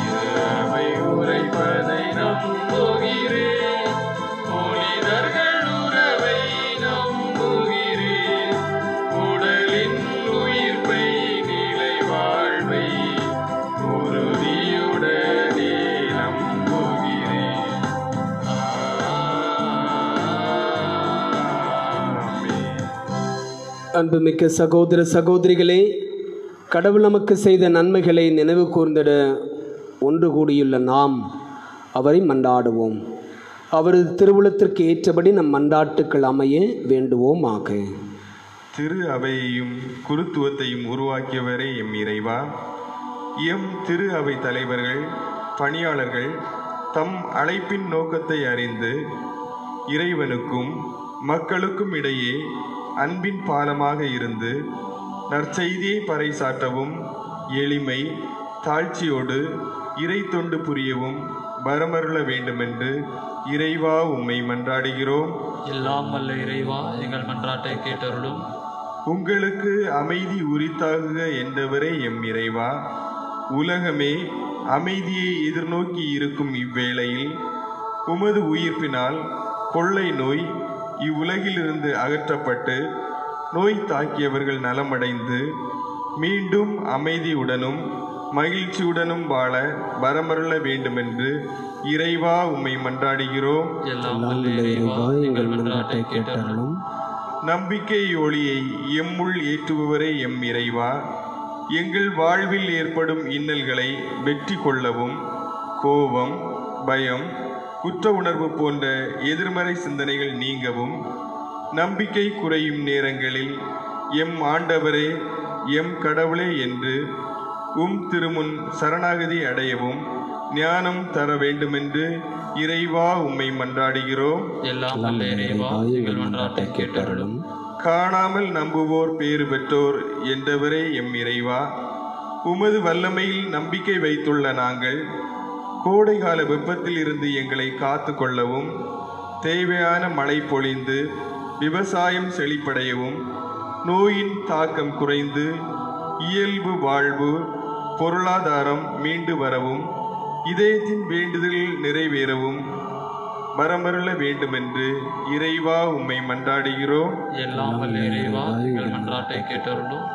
இறை உரைப்பதை நம்புகிறேன், புனிதர்கள் உறவை நம்புகிறேன். உடலின் உயிர்ப்பை நிலை வாழ்வை உறுதியுடனே நம்புகிறேன். அன்புமிக்க சகோதர சகோதரிகளே, கடவுள் நமக்கு செய்த நன்மைகளை நினைவு கூர்ந்திட ஒன்று கூடியுள்ள நாம் அவரை மன்றாடுவோம். அவரது திருவுளத்திற்கு ஏற்றபடி நம் மன்றாட்டுக்கள் அமைய வேண்டுவோமாக. திரு அவையையும் குருத்துவத்தையும் உருவாக்கியவரே எம் இறைவா, எம் திரு அவை தலைவர்கள் பணியாளர்கள் தம் அழைப்பின் நோக்கத்தை அறிந்து இறைவனுக்கும் மக்களுக்கும் இடையே அன்பின் பாலமாக இருந்து நற்செய்தியை பறைசாற்றவும் எளிமை தாழ்ச்சியோடு இறை தொண்டு புரியவும் வரமருள வேண்டுமென்று இறைவா உம்மை மன்றாடுகிறோம். எல்லாம் வல்ல இறைவா, எங்கள் மன்றாட்டை கேட்டருளும். உங்களுக்கு அமைதி உரித்தாகுக என்றவரே எம் இறைவா, உலகமே அமைதியை எதிர்நோக்கி இருக்கும் இவ்வேளையில் உமது உயிர்ப்பினால் கொள்ளை நோய் இவ்வுலகிலிருந்து அகற்றப்பட்டு நோய் தாக்கியவர்கள் நலமடைந்து மீண்டும் அமைதியுடனும் மகிழ்ச்சியுடனும் வாழ வரமருள வேண்டுமென்று இறைவா உம்மை மன்றாடுகிறோம். எல்லாம் வல்ல இறைவா, எங்கள் மன்றாட்டை கேட்டருளும். நம்பிக்கை ஒளியை எம்முள் ஏற்றுபவரே எம் இறைவா, எங்கள் வாழ்வில் ஏற்படும் இன்னல்களை வெற்றி கொள்ளவும் கோபம் பயம் குற்ற உணர்வு போன்ற எதிர்மறை சிந்தனைகள் நீங்கவும் நம்பிக்கை குறையும் நேரங்களில் எம் ஆண்டவரே எம் கடவுளே என்று திருமுன் சரணாகதி அடையவும் ஞானம் தர வேண்டுமென்று இறைவா உம்மை மன்றாடுகிறோம். எல்லாம் வல்ல இறைவா, எங்கள் மன்றாட்டை கேட்டருளும். காணாமல் நம்புவோர் பேறு பெற்றோர் என்றவரே எம் இறைவா, உமது வல்லமையில் நம்பிக்கை வைத்துள்ள நாங்கள் கோடைகால வெப்பத்தில் இருந்து எங்களை காத்து கொள்ளவும் தேவையான மழை பொழிந்து விவசாயம் செழிப்படையவும் நோயின் தாக்கம் குறைந்து இயல்பு வாழ்வு பொருளாதாரம் மீண்டு வரவும் இதயத்தின் வேண்டுதல் நிறைவேறவும் வரமருள வேண்டுமென்று இறைவா உம்மை மன்றாடுகிறோம். எல்லாம் வல்ல இறைவா, எங்கள் மன்றாட்டை கேட்டருளும்.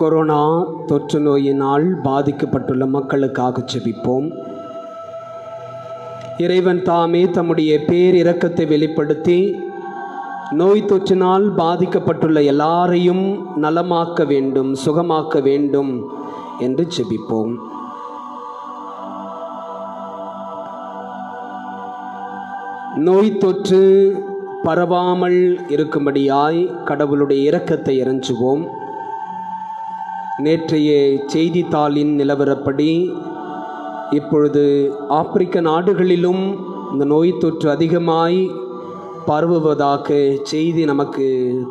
கொரோனா தொற்று நோயினால் பாதிக்கப்பட்டுள்ள மக்களுக்காக ஜெபிப்போம். இறைவன் தாமே தம்முடைய பேரிரக்கத்தை வெளிப்படுத்தி நோய் தொற்றினால் பாதிக்கப்பட்டுள்ள எல்லாரையும் நலமாக்க வேண்டும், சுகமாக்க வேண்டும் என்று ஜெபிப்போம். நோய் தொற்று பரவாமல் இருக்கும்படியாய் கடவுளுடைய இரக்கத்தை இறைஞ்சுவோம். நேற்றைய செய்தித்தாளின் நிலவரப்படி இப்பொழுது ஆப்பிரிக்க நாடுகளிலும் இந்த நோய் தொற்று அதிகமாய் பரவுவதாக செய்தி நமக்கு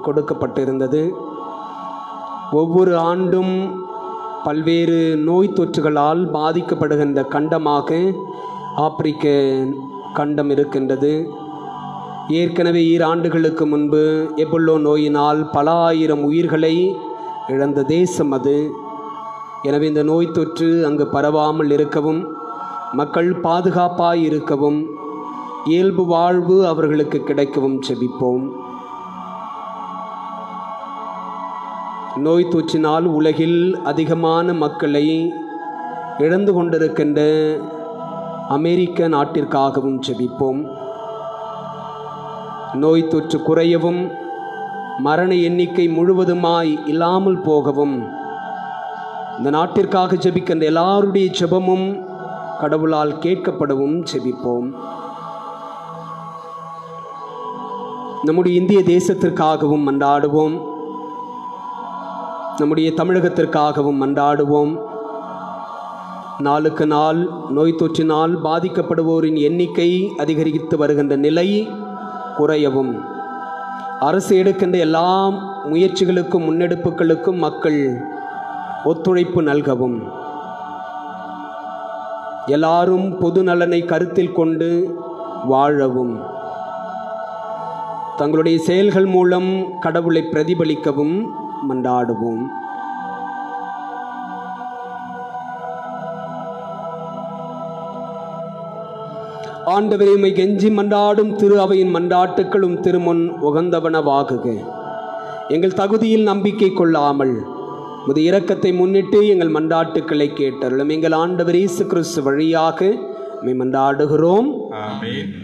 கொடுக்கப்பட்டிருந்தது. ஒவ்வொரு ஆண்டும் பல்வேறு நோய் தொற்றுகளால் பாதிக்கப்படுகின்ற கண்டமாக ஆப்பிரிக்க கண்டம் இருக்கின்றது. ஏற்கனவே 2 ஆண்டுகளுக்கு முன்பு எபோலா நோயினால் பல ஆயிரம் உயிர்களை இழந்த தேசம் அது. எனவே இந்த நோய் தொற்று அங்கு பரவாமல் இருக்கவும், மக்கள் பாதுகாப்பாய் இருக்கவும், இயல்பு வாழ்வு அவர்களுக்கு கிடைக்கவும் செபிப்போம். நோய் தொற்றினால் உலகில் அதிகமான மக்களை இழந்து கொண்டிருக்கின்ற அமெரிக்க நாட்டிற்காகவும் செபிப்போம். நோய் தொற்று குறையவும், மரண எண்ணிக்கை முழுவதுமாய் இல்லாமல் போகவும், இந்த நாட்டிற்காக ஜெபிக்கின்ற எல்லாருடைய ஜெபமும் கடவுளால் கேட்கப்படவும் செபிப்போம். நம்முடைய இந்திய தேசத்திற்காகவும் மன்றாடுவோம். நம்முடைய தமிழகத்திற்காகவும் மன்றாடுவோம். நாளுக்கு நாள் நோய் தொற்றினால் பாதிக்கப்படுவோரின் எண்ணிக்கை அதிகரித்து வருகின்ற நிலை குறையவும், அரசு எடுக்கின்ற எல்லா முயற்சிகளுக்கும் முன்னெடுப்புகளுக்கும் மக்கள் ஒத்துழைப்பு நல்கவும், எல்லாரும் பொது நலனை கருத்தில் கொண்டு வாழவும், தங்களுடைய செயல்கள் மூலம் கடவுளை பிரதிபலிக்கவும் மன்றாடுவோம். ஆண்டவரே, உம்மை கெஞ்சி மன்றாடும் திரு அவையின் மன்றாட்டுக்களும் திருமுன் உகந்தவனவாகுக. எங்கள் தகுதியில் நம்பிக்கை கொள்ளாமல் உமது இரக்கத்தை முன்னிட்டு எங்கள் மன்றாட்டுக்களை கேட்டருளும். எங்கள் ஆண்டவர் இயேசு கிறிஸ்து வழியாக உம்மை மன்றாடுகிறோம். ஆமென்.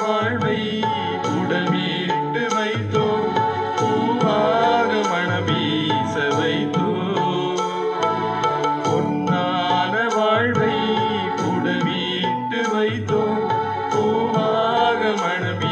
வாழ்வை உடமீட்டு வைத்தோம், பூவாக மணமீச வைத்தோம். பொன்னான வாழ்வை உடமீட்டு வைத்தோம், பூவாக மணமீச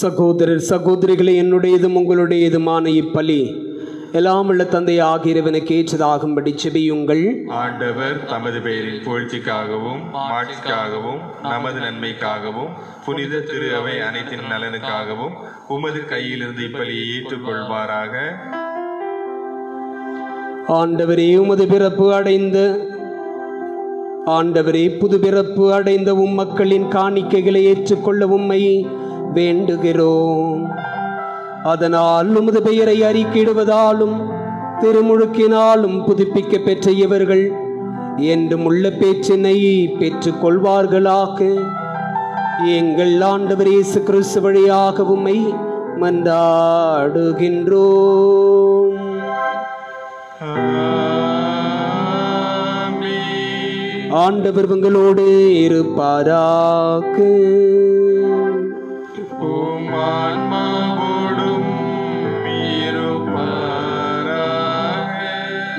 சகோதரர் சகோதரிகளை, என்னுடையதும் உங்களுடையதுமான இப்பலி எல்லாம் உள்ள தந்தை ஆகியவனுக்கு ஏற்றதாகும்படி செபியுங்கள். ஆண்டவர் தமது பெயரின் புகழ்ச்சிக்காகவும் மாட்சிக்காகவும் நமது நன்மைக்காகவும் புனித திரு அவை அனைத்தின் நலனுக்காகவும் உமது கையிலிருந்து இப்பலியை ஏற்றுக்கொள்வாராக. ஆண்டவரே, உமது பிறப்பு அடைந்த ஆண்டவரே புது பிறப்பு அடைந்த மக்களின் காணிக்கைகளை ஏற்றுக்கொள்ள உம்மை வேண்டுகிறோம். அதனால் உமது பெயரை அறிக்கையிடுவதாலும் திருமுழுக்கினாலும் புதுப்பிக்க பெற்ற இவர்கள் என்றும் உள்ள பேச்சினை பெற்றுக் கொள்வார்களாக. எங்கள் ஆண்டவர் இயேசு கிறிஸ்து வழியாக உம்மை மன்றாடுகின்றோம். ஆண்டவர் உங்களோடு இருப்பாராக.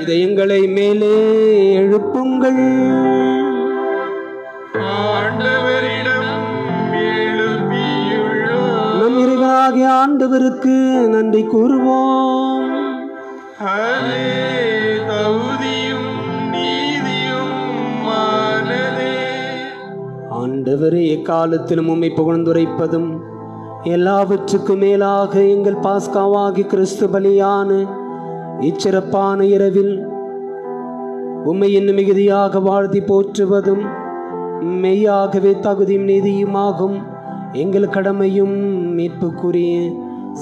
இதயங்களை மேலே எழுப்புங்கள். நம் இறைவனாகிய ஆண்டவருக்கு நன்றி கூறுவோம். ஆண்டவரே, எக்காலத்திலும் உம்மை புகழ்ந்துரைப்பதும் எல்லாவற்றுக்கும் மேலாக எங்கள் பாஸ்காவாகி கிறிஸ்து பலியான இச்சிறப்பான இரவில் உம்மை இன்னும் மிகுதியாக வாழ்த்தி போற்றுவதும் மெய்யாகவே தகுதியும் நீதியுமாகும் எங்கள் கடமையும் மீட்புக்குரிய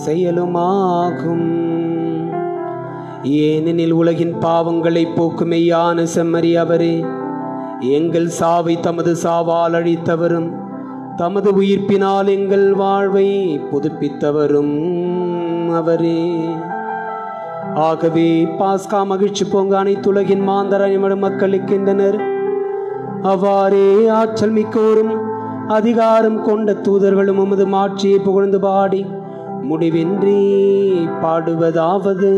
செயலுமாகும். ஏனெனில் உலகின் பாவங்களை போக்கும் மெய்யான செம்மறி அவரே, எங்கள் சாவை தமது சாவால் அழித்தவரும் தமது உயிர்ப்பினால் எங்கள் வாழ்வை புதுப்பித்தவரும் அவரே. ஆகவே பாஸ்கா மகிழ்ச்சி பொங்க அனைத்துலகின் மாந்தர மக்களுக்கின்றனர். அவ்வாறே ஆற்றல் மிக்கோரும் அதிகாரம் கொண்ட தூதர்களும் உமது மாட்சியை புகழ்ந்து பாடி முடிவின்றி பாடுவதாவது: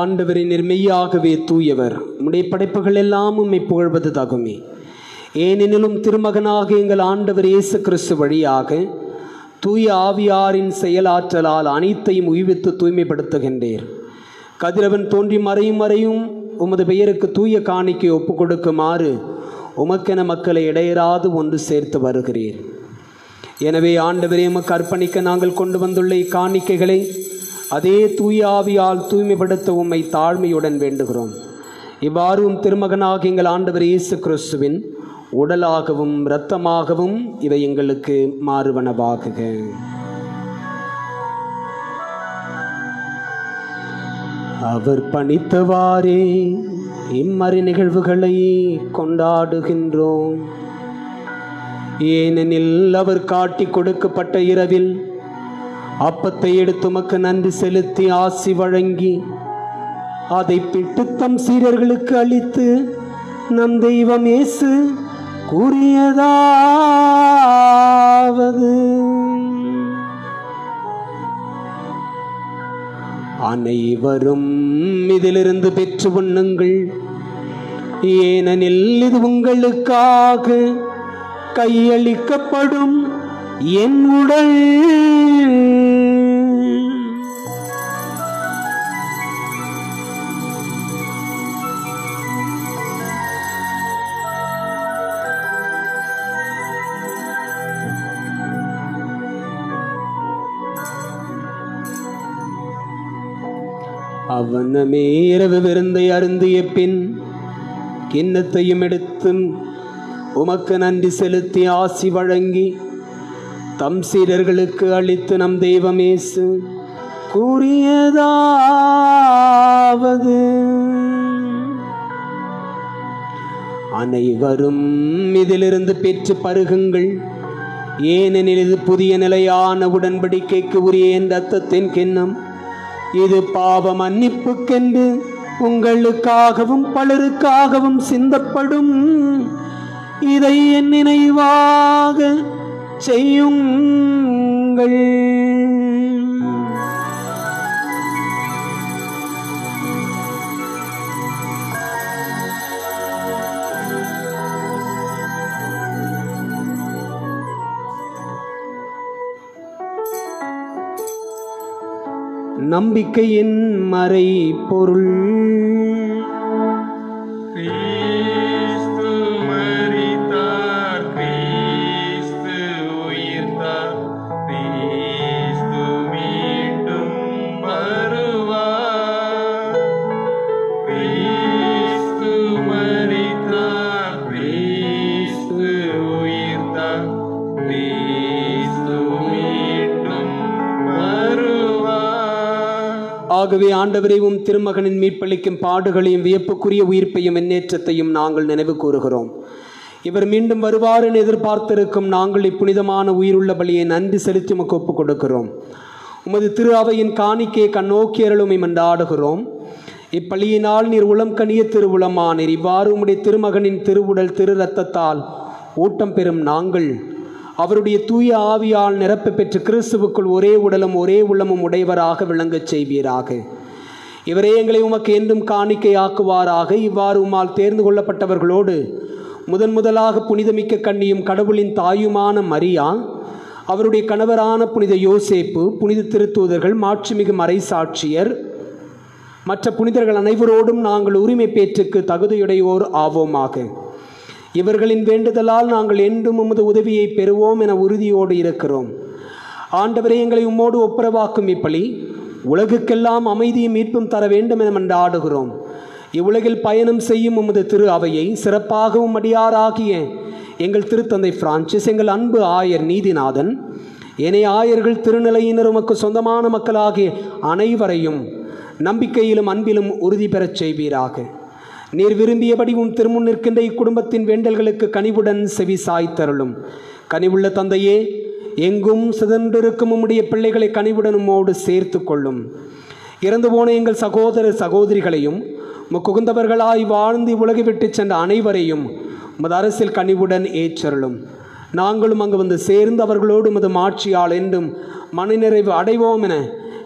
ஆண்டவரின் மெய்யாகவே தூயவர், உம்முடைய படைப்புகள் எல்லாம் உம்மை புகழ்வது தகுமே. ஏனெனிலும் திருமகனாக எங்கள் ஆண்டவர் இயேசு கிறிஸ்து வழியாக தூய ஆவியாரின் செயலாற்றலால் அனைத்தையும் உய்வித்து தூய்மைப்படுத்துகின்றீர். கதிரவன் தோன்றி மறையும் உமது பெயருக்கு தூய காணிக்கை ஒப்புக் கொடுக்குமாறு உமக்கென மக்களை இடையராது ஒன்று சேர்த்து வருகிறீர். எனவே ஆண்டவரே, உமக்கு அர்ப்பணிக்க நாங்கள் கொண்டு வந்துள்ள இக்காணிக்கைகளை அதே தூய ஆவியால் தூய்மைப்படுத்த உம்மை தாழ்மையுடன் வேண்டுகிறோம். இவ்வாறு திருமகனாக எங்கள் ஆண்டவர் இயேசு கிறிஸ்துவின் உடலாகவும் இரத்தமாகவும் இவை எங்களுக்கு மாறுவனவாகுக. அவர் பணித்தவாறே இம்மறை நிகழ்வுகளை கொண்டாடுகின்றோம். ஏனெனில் அவர் காட்டி கொடுக்கப்பட்ட இரவில் அப்பத்தை எடுத்து உமக்கு நன்றி செலுத்தி ஆசி வழங்கி அதை பிட்டு தம் சீடர்களுக்கு அளித்து, நம் தெய்வம் இயேசு கூறியதாவது: அனைவரும் இதிலிருந்து பெற்று உண்ணுங்கள், ஏனெனில் இது உங்களுக்காக கையளிக்கப்படும் என் உடல். அவனமே இரவு விருந்தை அருந்திய பின் கிண்ணத்தையும் எடுத்து உமக்கு நன்றி செலுத்தி ஆசி வழங்கி தம் சீடர்களுக்கு அளித்து நம் தெய்வமேசு கூறியதாவது: அனைவரும் இதிலிருந்து பெற்று பருகுங்கள், ஏனெனில் இது புதிய நிலையான உடன்படிக்கைக்கு உரிய என் இரத்தத்தின் கிண்ணம். இது பாவ மன்னிப்புக்கென்று உங்களுக்காகவும் பலருக்காகவும் சிந்தப்படும். இதை என் நினைவாக செய்யுங்கள். நம்பிக்கையின் மறை பொருள். கிறிஸ்து மரித்தார், கிறிஸ்து உயிர்த்தார், கிறிஸ்து மீண்டும் வருவார். கிறிஸ்து மரித்தார், கிறிஸ்து உயிர்த்தார், கிறிஸ்து மீண்டும் வருவார். ஆகவே ஆண்டவரே, உம் திருமகனின் மீட்பளிக்கும் பாடுகளையும் வியப்புக்குரிய உயிர்ப்பையும் முன்னேற்றத்தையும் நாங்கள் நினைவு கூறுகிறோம். இவர் மீண்டும் வருவார் என எதிர்பார்த்திருக்கும் நாங்கள் இப்புனிதமான உயிருள்ள பலியை நன்றி செலுத்தி உமக்கு ஒப்புக் கொடுக்கிறோம். உமது திரு அவையின் காணிக்கையை கண்ணோக்கி அருளுமை மன்றாடுகிறோம். இப்பலியினால் நீர் உளம் கனிய திருவுளமானீர். இவ்வாறு உம்முடைய திருமகனின் திருவுடல் திரு இரத்தத்தால் ஊட்டம் பெறும் நாங்கள் அவருடைய தூய ஆவியால் நிரப்ப பெற்று கிறிஸ்துவுக்குள் ஒரே உடலும் ஒரே உள்ளமும் உடையவராக விளங்கச் செய்வீராக. இவரே எங்களை உமக்கு என்றும் காணிக்கையாக்குவாராக. இவ்வாறு உம்மால் தேர்ந்து கொள்ளப்பட்டவர்களோடு முதலாக புனிதமிக்க கன்னியும் கடவுளின் தாயுமான மரியா, அவருடைய கணவரான புனித யோசேப்பு, புனித திருத்தூதர்கள், மாட்சிமிகு மறைசாட்சியர், மற்ற புனிதர்கள் அனைவரோடும் நாங்கள் உரிமை பேற்றுக்கு தகுதியுடையோர் ஆவோமாக. இவர்களின் வேண்டுதலால் நாங்கள் என்றும் உமது உதவியை பெறுவோம் என உறுதியோடு இருக்கிறோம். ஆண்டவரே, எங்களை உம்மோடு ஒப்புரவாக்கும் இப்பலி உலகுக்கெல்லாம் அமைதியும் மீட்பும் தர வேண்டும் என மன்றாடுகிறோம். இவ்வுலகில் பயணம் செய்யும் உமது திரு அவையை சிறப்பாகவும் அடியாராகிய எங்கள் திருத்தந்தை பிரான்சிஸ், எங்கள் அன்பு ஆயர் நீதிநாதன், ஏனைய ஆயர்கள், திருநிலையினர், உமக்கு சொந்தமான மக்களாகிய அனைவரையும் நம்பிக்கையிலும் அன்பிலும் உறுதி பெறச் செய்வீராக. நீர் விரும்பியபடி உம் திருமுன் நிற்கின்ற இக்குடும்பத்தின் வேண்டல்களுக்கு கனிவுடன் செவி சாய்த்தருளும். கனிவுள்ள தந்தையே, எங்கும் சிதன்றிருக்கும் உம்முடைய பிள்ளைகளை கனிவுடன் உம்மோடு சேர்த்து கொள்ளும். இறந்து போன எங்கள் சகோதர சகோதரிகளையும் முக்குகுந்தவர்களாய் வாழ்ந்து உலகை விட்டு சென்ற அனைவரையும் உமது அரசில் கனிவுடன் ஏற்றருளும். நாங்களும் அங்கு வந்து சேர்ந்து அவர்களோடு உமது மாட்சியால் என்றும் மனநிறைவு அடைவோம் என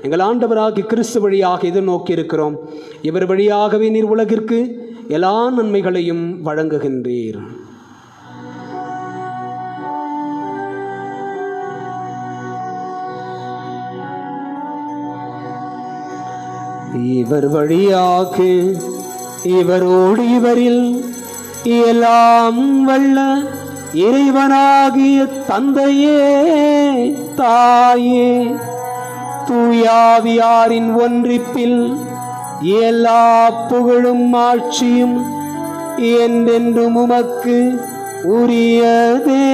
எங்கள் ஆண்டவராகிய கிறிஸ்து வழியாக எதிர்நோக்கி இருக்கிறோம். இவர் வழியாகவே நீர் உலகிற்கு எல்லா நன்மைகளையும் வழங்குகின்றீர். இவர் வழியாக இவரோடு இவரில் எல்லாம் வல்ல இறைவனாகிய தந்தையே, தாயே, தூயாவியாரின் ஒன்றிப்பில் எல்லா புகழும் ஆட்சியும் என்றென்றும் உமக்கு உரியதே.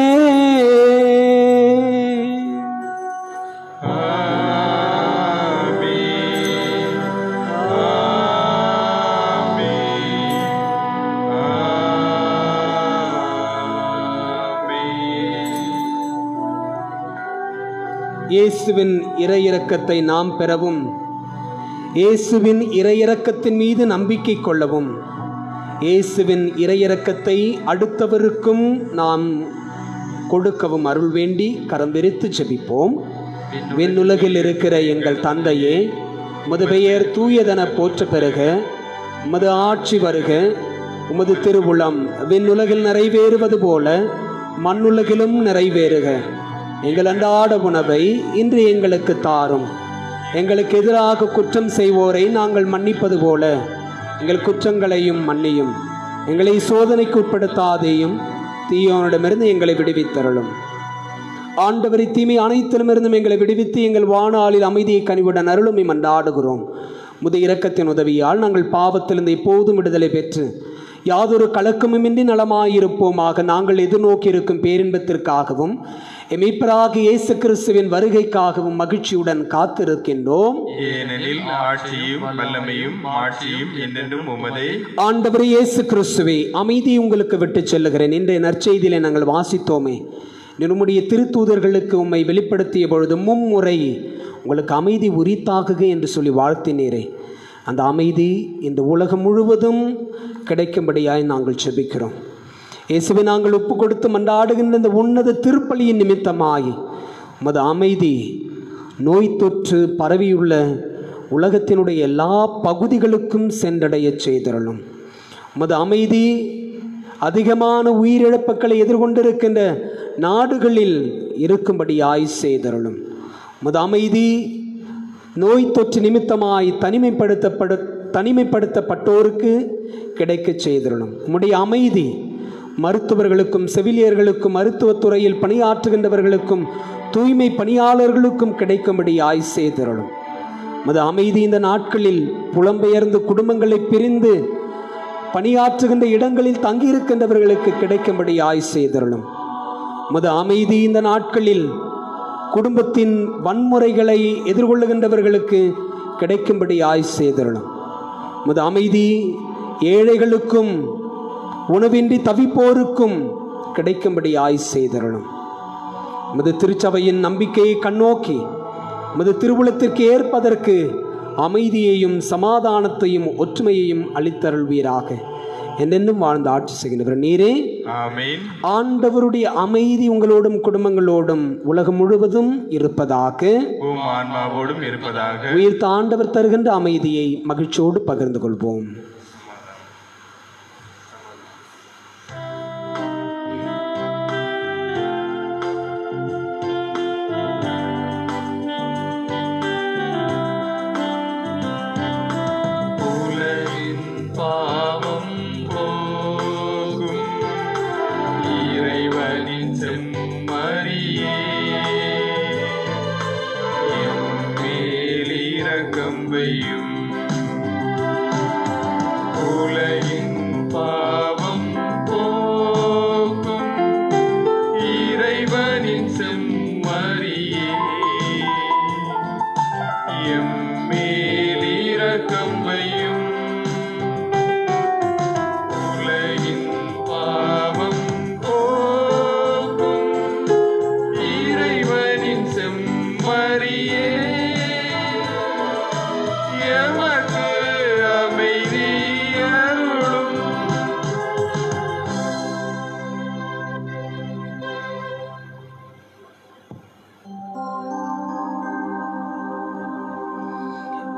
இயேசுவின் இறையிரக்கத்தை நாம் பெறவும், இயேசுவின் இறையிரக்கத்தின் மீது நம்பிக்கை கொள்ளவும், இயேசுவின் இறையிரக்கத்தை அடுத்தவருக்கும் நாம் கொடுக்கவும் அருள் வேண்டி கரம் விரித்து ஜெபிப்போம். விண்ணுலகில் இருக்கிற எங்கள் தந்தையே, உமது பெயர் தூயதென போற்ற பெறுக, உமது ஆட்சி வருக, உமது திருவுளம் விண்ணுலகில் நிறைவேறுவது போல மண்ணுலகிலும் நிறைவேறுக. எங்கள் அன்றாட உணவை இன்று எங்களுக்கு தாரும். எங்களுக்கு எதிராக குற்றம் செய்வோரை நாங்கள் மன்னிப்பது போல எங்கள் குற்றங்களையும் மன்னியும். எங்களை சோதனைக்கு உட்படுத்தாதேயும், தீயோனிடமிருந்து எங்களை விடுவித்தருளும். ஆண்டவரை, தீமை அனைத்திலுமிருந்தும் எங்களை விடுவித்து எங்கள் வாணாளில் அமைதியை கனிவுடன் அருளும் மன்றாடுகிறோம். உமது இரக்கத்தின் உதவியால் நாங்கள் பாவத்திலிருந்து எப்போதும் விடுதலை பெற்று யாதொரு கலக்கமுமின்றி நலமாயிருப்போமாக. நாங்கள் எதிர்நோக்கி இருக்கும் பேரின்பத்திற்காகவும் மீட்பராக இயேசு கிறிஸ்துவின் வருகைக்காகவும் மகிழ்ச்சியுடன் காத்திருக்கின்றோம். ஏனெனில் ஆட்சியும் வல்லமையும் மாட்சியும் என்றென்றும் உமதே. ஆண்டவர் இயேசு கிறிஸ்துவே, அமைதி உங்களுக்கு விட்டு செல்லுகிறேன். இன்றைய நற்செய்தியிலே நாங்கள் வாசித்தோமே, நம்முடைய திருத்தூதர்களுக்கு உம்மை வெளிப்படுத்திய பொழுது மும்முறை உங்களுக்கு அமைதி உரித்தாகுக என்று சொல்லி வாழ்த்தினீரே. அந்த அமைதி இந்த உலகம் முழுவதும் கிடைக்கும்படியாய் நாங்கள் செபிக்கிறோம். இயேசுவை நாங்கள் ஒப்பு கொடுத்து மன்றாடுகின்ற இந்த உன்னத திருப்பலியின் நிமித்தமாய் உமது அமைதி நோய் தொற்று பரவியுள்ள உலகத்தினுடைய எல்லா பகுதிகளுக்கும் சென்றடைய செய்தருளும். உமது அமைதி அதிகமான உயிரிழப்புகளை எதிர்கொண்டிருக்கின்ற நாடுகளில் இருக்கும்படியாய் செய்தருளும். உமது அமைதி நோய் தொற்று நிமித்தமாய் தனிமைப்படுத்தப்பட்டோருக்கு கிடைக்க செய்தருளும். உம்முடைய அமைதி மருத்துவர்களுக்கும் செவிலியர்களுக்கும் மருத்துவத்துறையில் பணியாற்றுகின்றவர்களுக்கும் தூய்மை பணியாளர்களுக்கும் கிடைக்கும்படியாய் செய்தருளும். உமது அமைதி இந்த நாட்களில் புலம்பெயர்ந்து குடும்பங்களை பிரிந்து பணியாற்றுகின்ற இடங்களில் தங்கியிருக்கின்றவர்களுக்கு கிடைக்கும்படியாய் செய்தருளும். உமது அமைதி இந்த நாட்களில் குடும்பத்தின் வன்முறைகளை எதிர்கொள்ளுகின்றவர்களுக்கு கிடைக்கும்படியாய் செய்தருளும். உமது அமைதி ஏழைகளுக்கும் உணவின்றி தவிப்போருக்கும் கிடைக்கும்படியாய் செய்தருளும். உமது திருச்சபையின் நம்பிக்கையை கண்ணோக்கி உமது திருவுளத்திற்கு ஏற்பதற்கு அமைதியையும் சமாதானத்தையும் ஒற்றுமையையும் அளித்தருள்வீராக. என்னென்னும் வாழ்ந்து ஆட்சி செய்கின்றவர் நீரே. ஆமென். ஆண்டவருடைய அமைதி உங்களோடும் குடும்பங்களோடும் உலகம் முழுவதும் இருப்பதாக. உம் ஆன்மாவோடும் இருப்பதாக. உயிர்த்த ஆண்டவர் தருகின்ற அமைதியை மகிழ்ச்சியோடு பகிர்ந்து கொள்வோம்.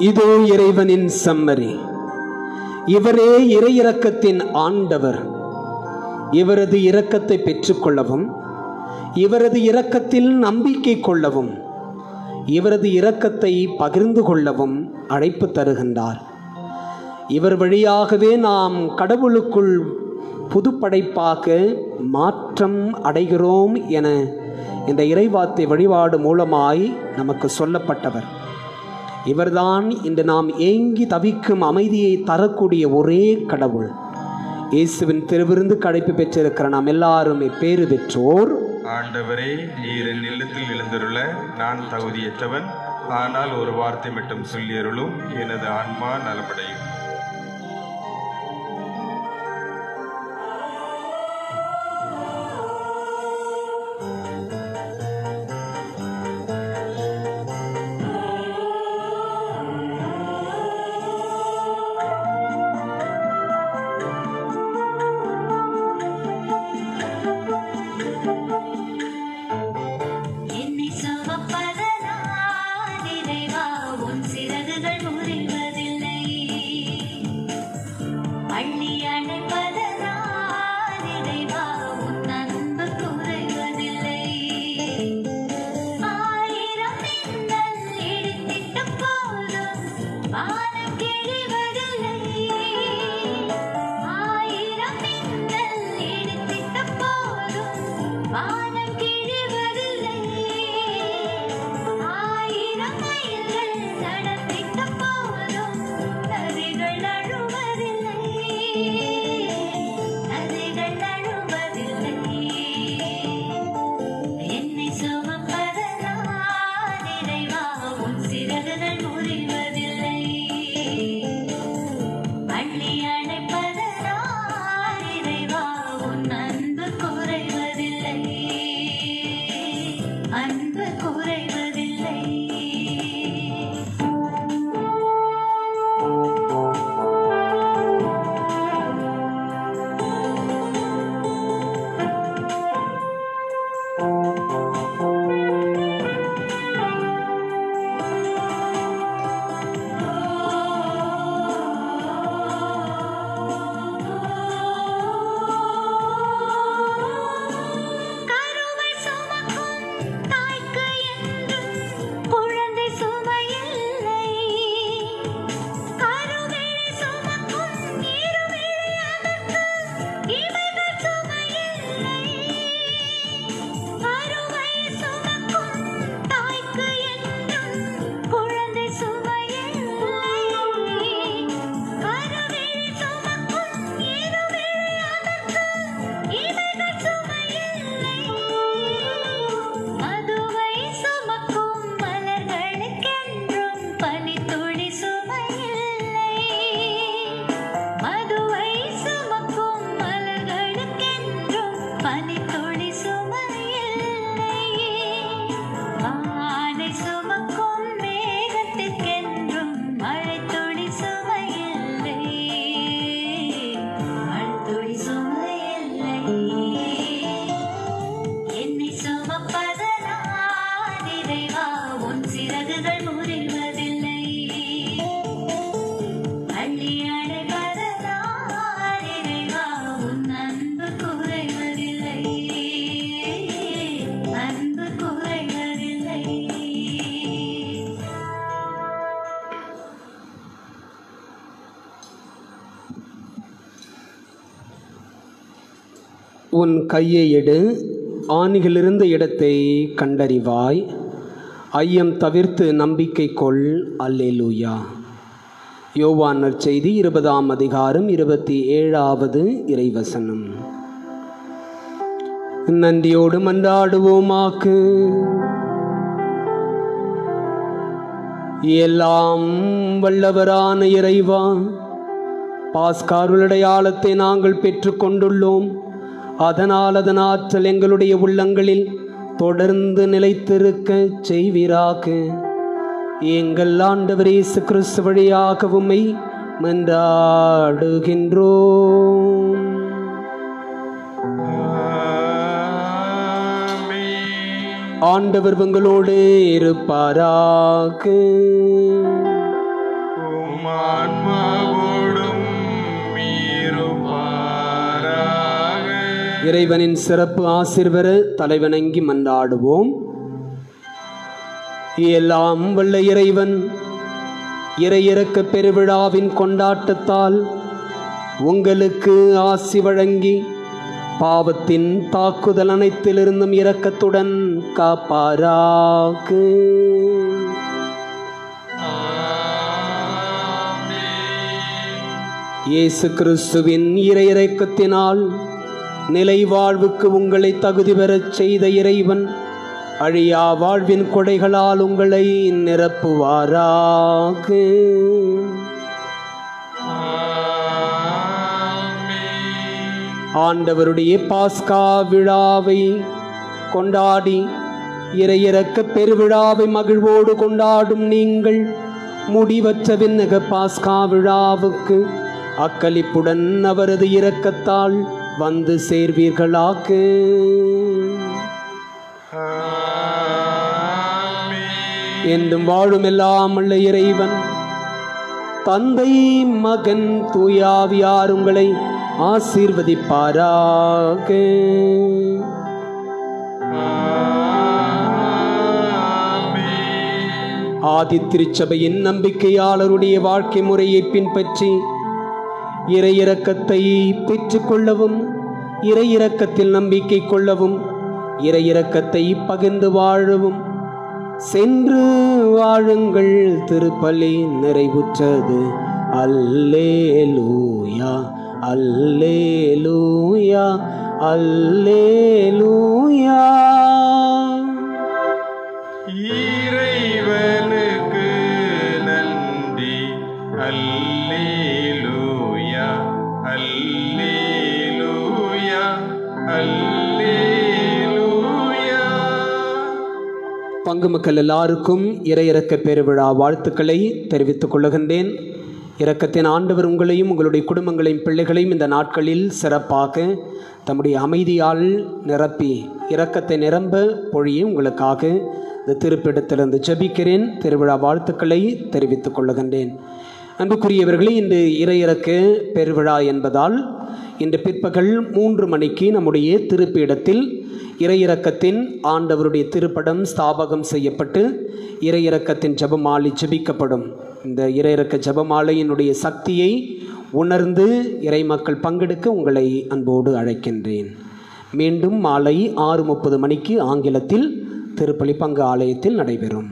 இதோ இறைவனின் செம்மறி, இவரே இறையிரக்கத்தின் ஆண்டவர். இவரது இரக்கத்தை பெற்றுக்கொள்ளவும் இவரது இரக்கத்தில் நம்பிக்கை கொள்ளவும் இவரது இரக்கத்தை பகிர்ந்து கொள்ளவும் அழைப்பு தருகின்றார். இவர் வழியாகவே நாம் கடவுளுக்குள் புதுப்படைப்பாக மாற்றம் அடைகிறோம் என இந்த இறைவார்த்தை வழிபாடு மூலமாய் நமக்கு சொல்லப்பட்டவர். இவர்தான் இன்று நாம் ஏங்கி தவிக்கும் அமைதியை தரக்கூடிய ஒரே கடவுள். இயேசுவின் திருவிருந்து அழைப்பு பெற்றிருக்கிற நாம் எல்லாருமே பேறு பெற்றோர். ஆண்டவரே, நீர் என் இல்லத்தில் எழுந்தருள நான் தகுதியற்றவன். ஆனால் ஒரு வார்த்தை மட்டும் சொல்லியருளும், எனது ஆன்மா நலமடையும். இறைவா உன் சிறகுகள் முறிவதில்லை. உன் கையை எடு, ஆணிகளிருந்த இடத்தை கண்டறிவாய், ஐயம் தவிர்த்து நம்பிக்கை கொள். அல்லேலூயா. யோவான் நற்செய்தி 20ஆம் அதிகாரம் 27வது இறைவசனம். நன்றியோடு மன்றாடுவோமாக்கு. எல்லாம் வல்லவரான இறைவா, பாஸ்காருடையாளத்தை நாங்கள் பெற்று கொண்டுள்ளோம். அதனால் அதன் ஆற்றல் எங்களுடைய உள்ளங்களில் தொடர்ந்து நிலைத்திருக்க செய்வீராக. எங்கள் ஆண்டவர் இயேசு கிறிஸ்து வழியாக உம்மை மன்றாடுகின்றோம். ஆண்டவர் உங்களோடு இருப்பாராக. இறைவனின் சிறப்பு ஆசீர்வர தலைவணங்கி மன்றாடுவோம். எல்லாம் வல்ல இறைவன் இறையிறக்க பெருவிழாவின் கொண்டாட்டத்தால் உங்களுக்கு ஆசி வழங்கி பாவத்தின் தாக்குதல் அனைத்திலிருந்தும் இரக்கத்துடன் காப்பாராக. இயேசு கிறிஸ்துவின் இறையிறக்கத்தினால் நிலை வாழ்வுக்கு உங்களை தகுதி பெறச் செய்த இறைவன் அழியா வாழ்வின் கொடைகளால் உங்களை நிரப்புவாராக. ஆண்டவருடைய பாஸ்கா விழாவை கொண்டாடி இறையிறக்க பெருவிழாவை மகிழ்வோடு கொண்டாடும் நீங்கள் முடிவற்ற விண்ணக பாஸ்கா விழாவுக்கு அக்களிப்புடன் அவரது இரக்கத்தால் வந்து சேர்வீர்களாக. என்றும் வாழும் எல்லாம் உள்ள இறைவன் தந்தை, மகன், தூயாவியார் உங்களை ஆசீர்வதிப்பாராக. ஆதி திருச்சபையின் நம்பிக்கையாளருடைய வாழ்க்கை முறையை பின்பற்றி இறையிறக்கத்தை பெற்றுக்கொள்ளவும், இறையிறக்கத்தில் நம்பிக்கை கொள்ளவும், இறையிறக்கத்தை பகிர்ந்து வாழவும் சென்று வாழுங்கள். திருப்பலி நிறைவுற்றது. அல்லேலூயா, அல்லேலூயா, அல்லேலூயா. இறைவனுக்கு நன்றி. அல்லேலூயா, அல்லேலூயா, அல்லேலூயா. பங்கு மக்கள் எல்லாருக்கும் இறையிறக்க பெருவிழா வாழ்த்துக்களை தெரிவித்துக் கொள்ளுகின்றேன். இரக்கத்தின் ஆண்டவர் உங்களையும் உங்களுடைய குடும்பங்களையும் பிள்ளைகளையும் இந்த நாட்களில் சிறப்பாக தம்முடைய அமைதியால் நிரப்பி இரக்கத்தை நிரம்ப பொழிய உங்களுக்காக இந்த திருப்பிடத்திலிருந்து ஜெபிக்கிறேன். திருவிழா வாழ்த்துக்களை தெரிவித்துக் கொள்ளுகின்றேன். அன்புக்குரியவர்களே, இன்று இறையிறக்க பெருவிழா என்பதால் இன்று பிற்பகல் 3 மணிக்கு நம்முடைய திருப்பீடத்தில் இறையிறக்கத்தின் ஆண்டவருடைய திருப்படம் ஸ்தாபகம் செய்யப்பட்டு இறையிறக்கத்தின் ஜெபமாலை ஜெபிக்கப்படும். இந்த இறையிறக்க ஜெபமாலையினுடைய சக்தியை உணர்ந்து இறைமக்கள் பங்கெடுக்க உங்களை அன்போடு அழைக்கின்றேன். மீண்டும் மாலை 6:30 மணிக்கு ஆங்கிலத்தில் திருப்பலி பங்கு ஆலயத்தில் நடைபெறும்.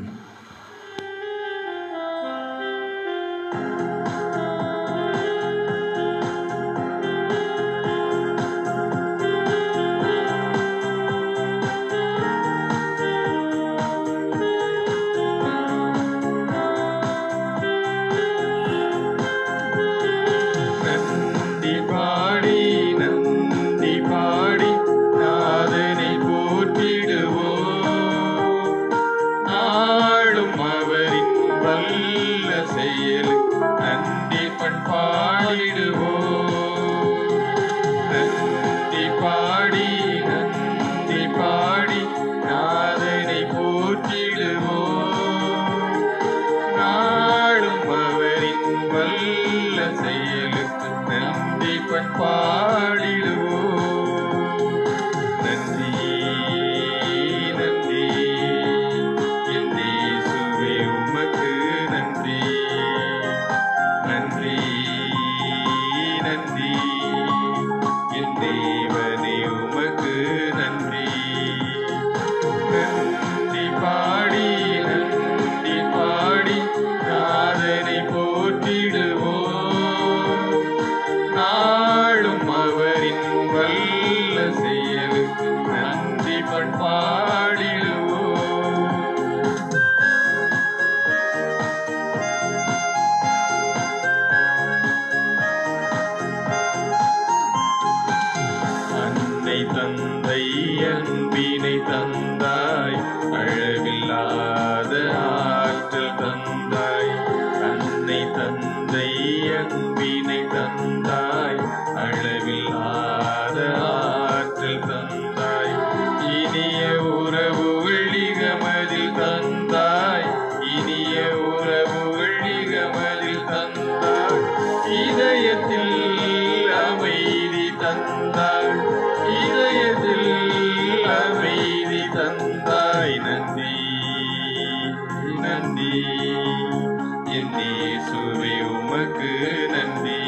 நன்றி என் தேவனே அன்னை தந்தை அன்பினை தந்தாய், அளவில்லாத ஆற்றல் தந்தாய். அன்னை தந்தை அன்பினை தந்தாய், அளவில்லாத ஆற்றல் தந்தாய். இனிய உறவுகள் இகமதில் தந்தாய், இனிய உறவுகள் இகமதில் தந்தாய். இதயத்தில் அமைதி தந்தாய், இதயத்தில் அமைதி தந்தாய். நன்றி நன்றி என் இயேசுவே உமக்கு நன்றி.